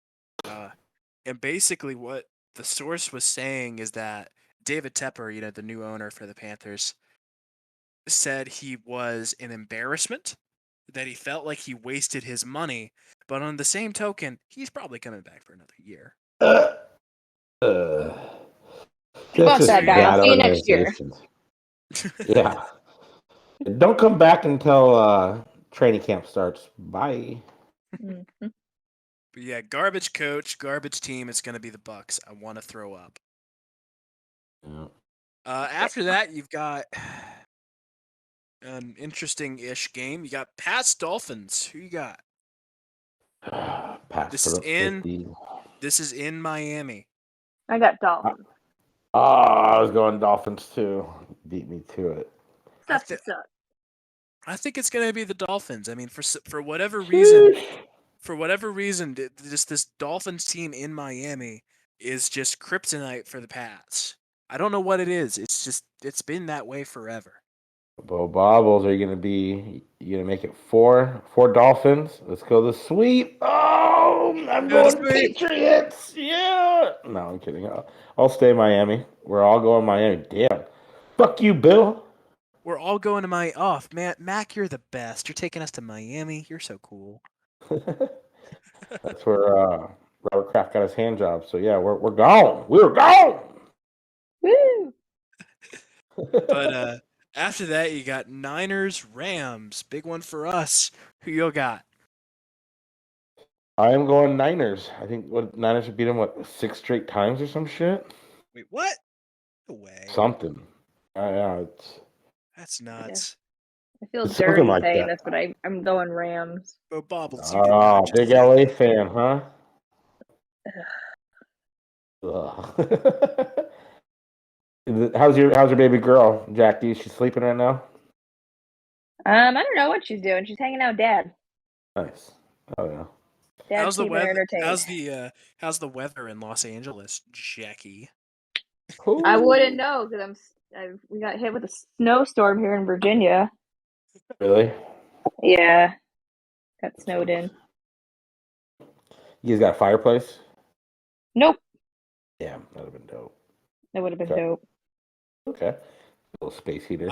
And basically what the source was saying is that David Tepper, the new owner for the Panthers, said he was an embarrassment, that he felt like he wasted his money, but on the same token, he's probably coming back for another year. Fuck that guy. I'll see you next year. Yeah. Don't come back until training camp starts. Bye. But yeah, garbage coach, garbage team. It's going to be the Bucks. I want to throw up. Yeah. After that, you've got an interesting-ish game. You got Pats Dolphins. Who you got? Pats This put is up in 50. This is in Miami. I got Dolphins. I was going Dolphins too. Beat me to it. I think it's going to be the Dolphins. I mean, for whatever reason, just this Dolphins team in Miami is just kryptonite for the Pats. I don't know what it is. It's been that way forever. Bo Bobbles, are you gonna make it four Dolphins? Let's go the sweep. Oh, I'm going Patriots. Yeah. No, I'm kidding. I'll stay Miami. We're all going Miami. Damn. Fuck you, Bill. We're all going to Miami. Oh, man, Mac, you're the best. You're taking us to Miami. You're so cool. That's where Robert Kraft got his hand job. So yeah, we're gone. We're gone. Woo! But after that, you got Niners Rams. Big one for us. Who you got? I am going Niners. I think Niners have beat them 6 straight times or some shit. Wait, what? No way. Something. Yeah, That's nuts. I feel It's dirty something like saying that. this, but I'm going Rams. Oh, Bobbles, you Oh, did big not LA fan, huh? Ugh. How's your baby girl, Jackie? Is she sleeping right now? I don't know what she's doing. She's hanging out with Dad. Nice. Oh yeah. Dad's How's the keeping her weather? entertained. How's the weather in Los Angeles, Jackie? I wouldn't know because we got hit with a snowstorm here in Virginia. Really? Yeah, got snowed in. You guys got a fireplace? Nope. Yeah, that'd have been dope. That would have been Okay. dope. Okay. A little space heater.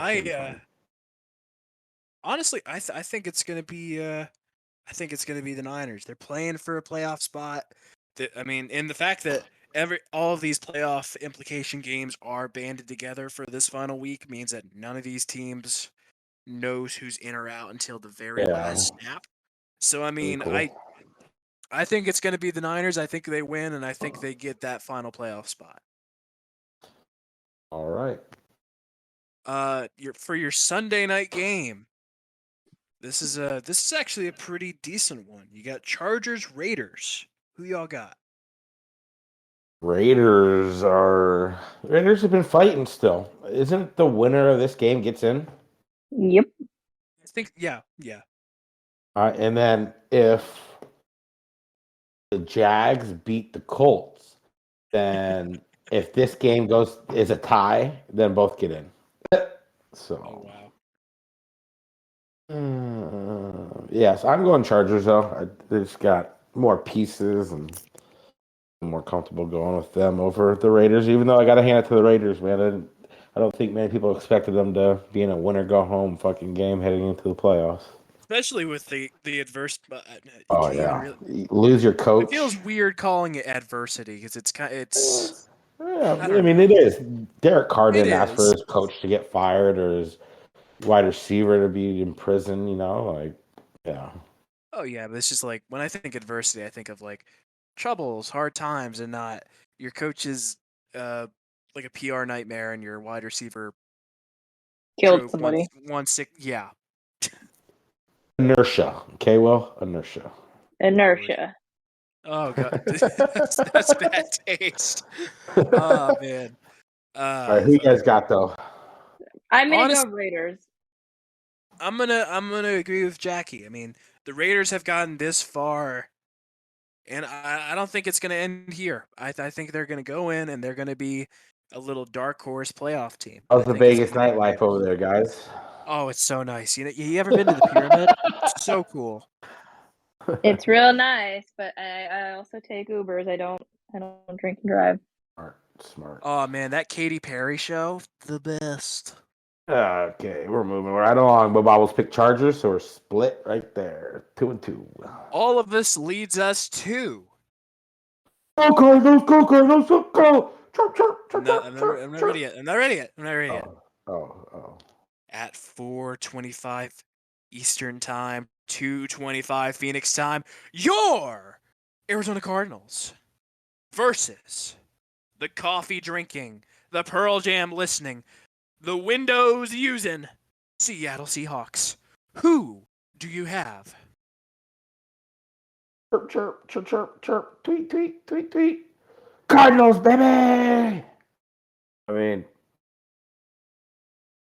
Honestly, I think it's gonna be the Niners. They're playing for a playoff spot. And the fact that all of these playoff implication games are banded together for this final week means that none of these teams knows who's in or out until the very last snap. So I mean, cool. I think it's going to be the Niners. I think they win, and I think they get that final playoff spot. All right. For your Sunday night game, this is actually a pretty decent one. You got Chargers Raiders. Who y'all got? Raiders have been fighting still. Isn't the winner of this game gets in? Yep. I think yeah. And then if the Jags beat the Colts, then if this game is a tie, then both get in. So. Oh wow. Yes, I'm going Chargers though. They just got more pieces and I'm more comfortable going with them over the Raiders. Even though I got to hand it to the Raiders, man. I don't think many people expected them to be in a winner go home fucking game heading into the playoffs. Especially with the adverse. Oh yeah, lose your coach. It feels weird calling it adversity because it's. Yeah, I mean it is. Derek Carr didn't ask for his coach to get fired or his wide receiver to be in prison. Yeah. Oh yeah, but it's just like when I think adversity, I think of like troubles, hard times, and not your coach is like a PR nightmare and your wide receiver killed somebody. Yeah. Inertia. Okay, well, inertia. Oh god, that's bad taste. Oh man. All right, who you guys got though? I'm gonna go Raiders. I'm gonna agree with Jackie. I mean, the Raiders have gotten this far, and I don't think it's gonna end here. I think they're gonna go in and they're gonna be a little dark horse playoff team. How's the Vegas nightlife over there, guys? Oh, it's so nice. You ever been to the Pyramid? It's so cool. It's real nice, but I also take Ubers. I don't drink and drive. Smart. Oh man, that Katy Perry show, the best. Okay, we're moving right along. But Bobbles picked Chargers, so we're split right there, 2-2. All of this leads us to Go Cardinals, go Cardinals, go! I'm not ready yet. I'm not ready yet. Oh. At 4:25 Eastern Time, 2:25 Phoenix Time, your Arizona Cardinals versus the coffee drinking, the Pearl Jam listening, the Windows using Seattle Seahawks. Who do you have? Chirp. Tweet. Cardinals, baby! I mean,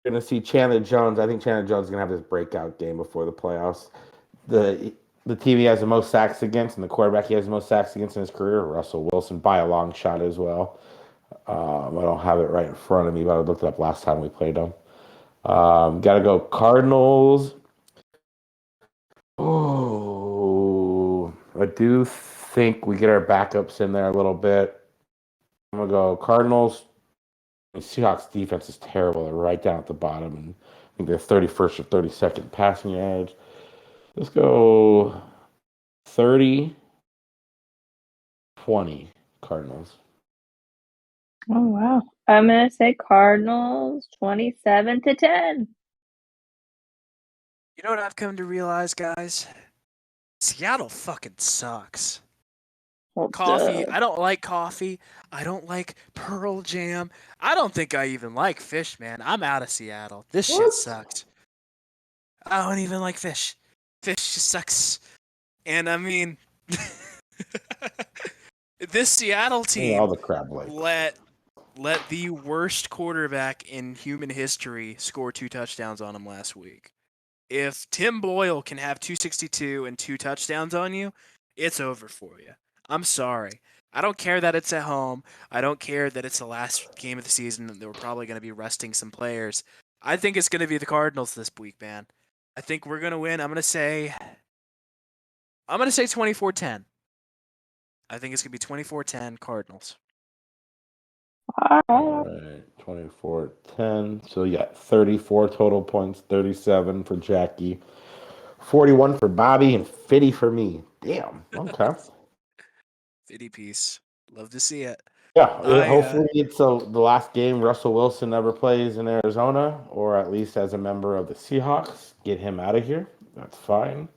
you're going to see Chandler Jones. I think Chandler Jones is going to have this breakout game before the playoffs. The team he has the most sacks against and the quarterback he has the most sacks against in his career, Russell Wilson, by a long shot as well. I don't have it right in front of me, but I looked it up last time we played them. Got to go Cardinals. Oh, I do think we get our backups in there a little bit. I'm going to go Cardinals. The Seahawks defense is terrible. They're right down at the bottom, and I think they're 31st or 32nd passing yards. Let's go 30-20 Cardinals. Oh, wow. I'm going to say Cardinals 27-10. You know what I've come to realize, guys? Seattle fucking sucks. Well, Coffee. duh. I don't like coffee. I don't like Pearl Jam. I don't think I even like fish, man. I'm out of Seattle. This shit sucks. I don't even like fish. Fish just sucks. And I mean, this Seattle team all the crab legs. let the worst quarterback in human history score 2 touchdowns on him last week. If Tim Boyle can have 262 and 2 touchdowns on you, it's over for you. I'm sorry. I don't care that it's at home. I don't care that it's the last game of the season and we're probably going to be resting some players. I think it's going to be the Cardinals this week, man. I think we're going to win. I'm going to say 24-10. I think it's going to be 24-10 Cardinals. All right, 24-10. So you got 34 total points, 37 for Jackie, 41 for Bobby, and 50 for me. Damn. Okay. 50 piece. Love to see it. Yeah, hopefully it's the last game Russell Wilson ever plays in Arizona, or at least as a member of the Seahawks. Get him out of here. That's fine.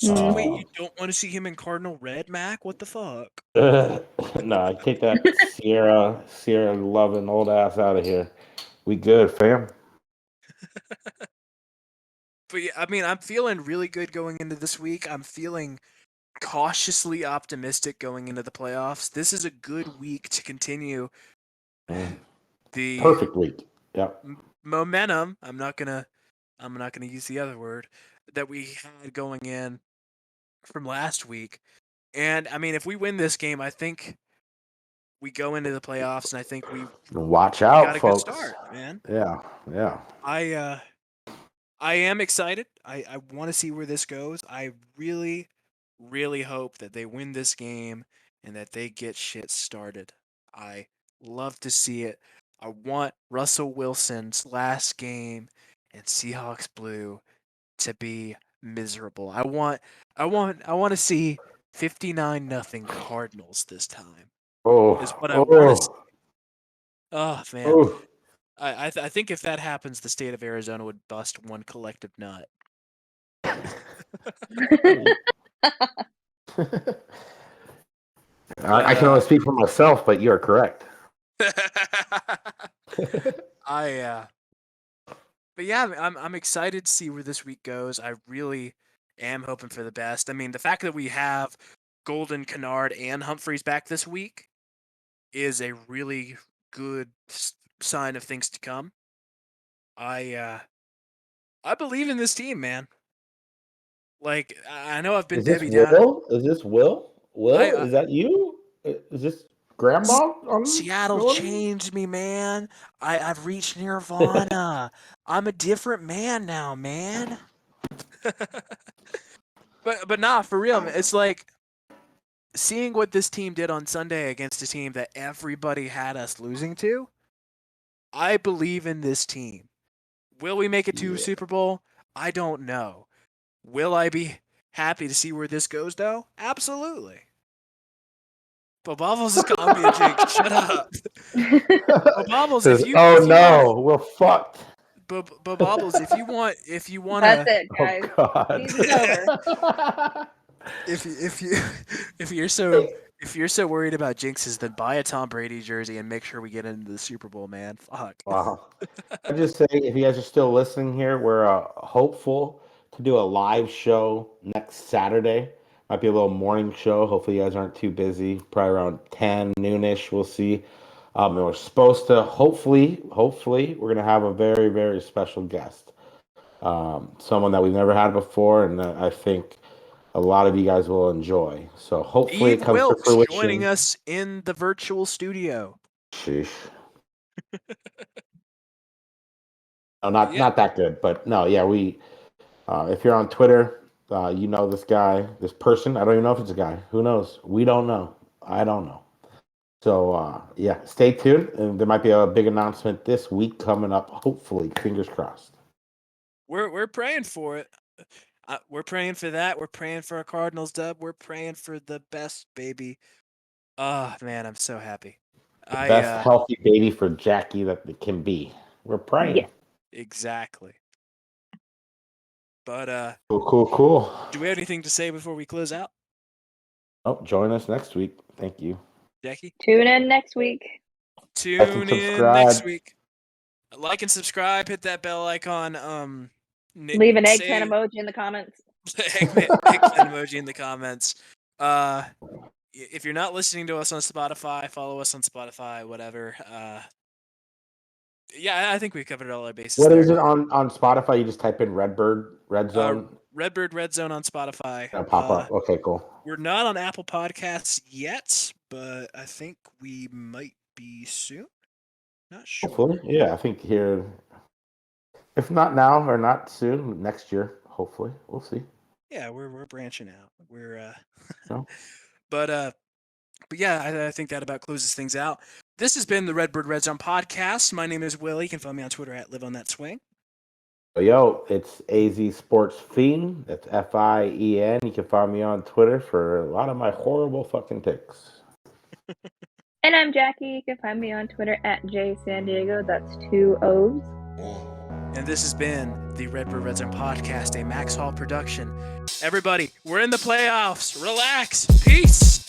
Wait, you don't want to see him in Cardinal Red, Mac? What the fuck? No, I take that Sierra loving old ass out of here. We good, fam. But yeah, I mean, I'm feeling really good going into this week. I'm feeling cautiously optimistic going into the playoffs. This is a good week to continue the perfect week. Yep. Momentum. I'm not gonna use the other word that we had going in from last week. And I mean, if we win this game, I think we go into the playoffs, and I think we watch out, got a folks. good start, man. Yeah. I am excited. I want to see where this goes. I really, really hope that they win this game and that they get shit started. I love to see it. I want Russell Wilson's last game in Seahawks blue to be miserable. I want to see 59-0 Cardinals this time. Is what I want to see. Oh man. Oh. I think if that happens, the state of Arizona would bust one collective nut. I can only speak for myself, but you're correct. But yeah, I'm excited to see where this week goes. I really am hoping for the best. I mean, the fact that we have Golden, Kennard, and Humphreys back this week is a really good sign of things to come. I believe in this team, man. Like, I know I've been Debbie down. Is this Will? Is that you? Is this Grandma? Seattle changed me, man. I've reached Nirvana. I'm a different man now, man. But nah, for real, it's like seeing what this team did on Sunday against a team that everybody had us losing to. I believe in this team. Will we make it to Super Bowl? I don't know. Will I be happy to see where this goes, though? Absolutely. But Bobbles is calling me a jinx. Shut up. But Bobbles, Says, if you we're fucked. but Bobbles, if you want That's to it, guys. Oh God. Season's over. if you're so worried about jinxes, then buy a Tom Brady jersey and make sure we get into the Super Bowl, man. Fuck. Wow. I just say, if you guys are still listening here, we're hopeful to do a live show next Saturday. Might be a little morning show. Hopefully, you guys aren't too busy. Probably around 10 noonish. We'll see. And we're supposed to hopefully, we're gonna have a very, very special guest. Someone that we've never had before, and I think a lot of you guys will enjoy. So hopefully, Eve it comes to Wilkes fruition. joining us in the virtual studio. Sheesh. No, not that good, but no, yeah, we. If you're on Twitter, you know this guy, this person. I don't even know if it's a guy. Who knows? We don't know. I don't know. So yeah, stay tuned, and there might be a big announcement this week coming up. Hopefully, fingers crossed. We're praying for it. We're praying for that. We're praying for a Cardinals dub. We're praying for the best, baby. Oh man, I'm so happy. Best healthy baby for Jackie that it can be. We're praying. Yeah. Exactly. But Cool. do we have anything to say before we close out? Oh, join us next week. Thank you. Jackie? Tune in next week. Tune in next week. Like and subscribe. Hit that bell icon. Leave an eggplant emoji in the comments. eggplant emoji in the comments. If you're not listening to us on Spotify, follow us on Spotify, whatever. Yeah, I think we covered all our bases. What is it on Spotify? You just type in Redbird Redzone. Redbird Redzone on Spotify. It'll pop up. Okay, cool. We're not on Apple Podcasts yet, but I think we might be soon. Not sure. Hopefully, yeah. I think here, if not now or not soon, next year. Hopefully, we'll see. Yeah, we're branching out. We're No. But yeah, I think that about closes things out. This has been the Redbird Redzone podcast. My name is Willie. You can find me on Twitter at LiveOnThatSwing. Yo, it's AZ Sports Fiend. That's FIEN. You can find me on Twitter for a lot of my horrible fucking takes. And I'm Jackie. You can find me on Twitter at JSanDiego. That's 2 O's. And this has been the Redbird Redzone podcast, a Max Hall production. Everybody, we're in the playoffs. Relax. Peace.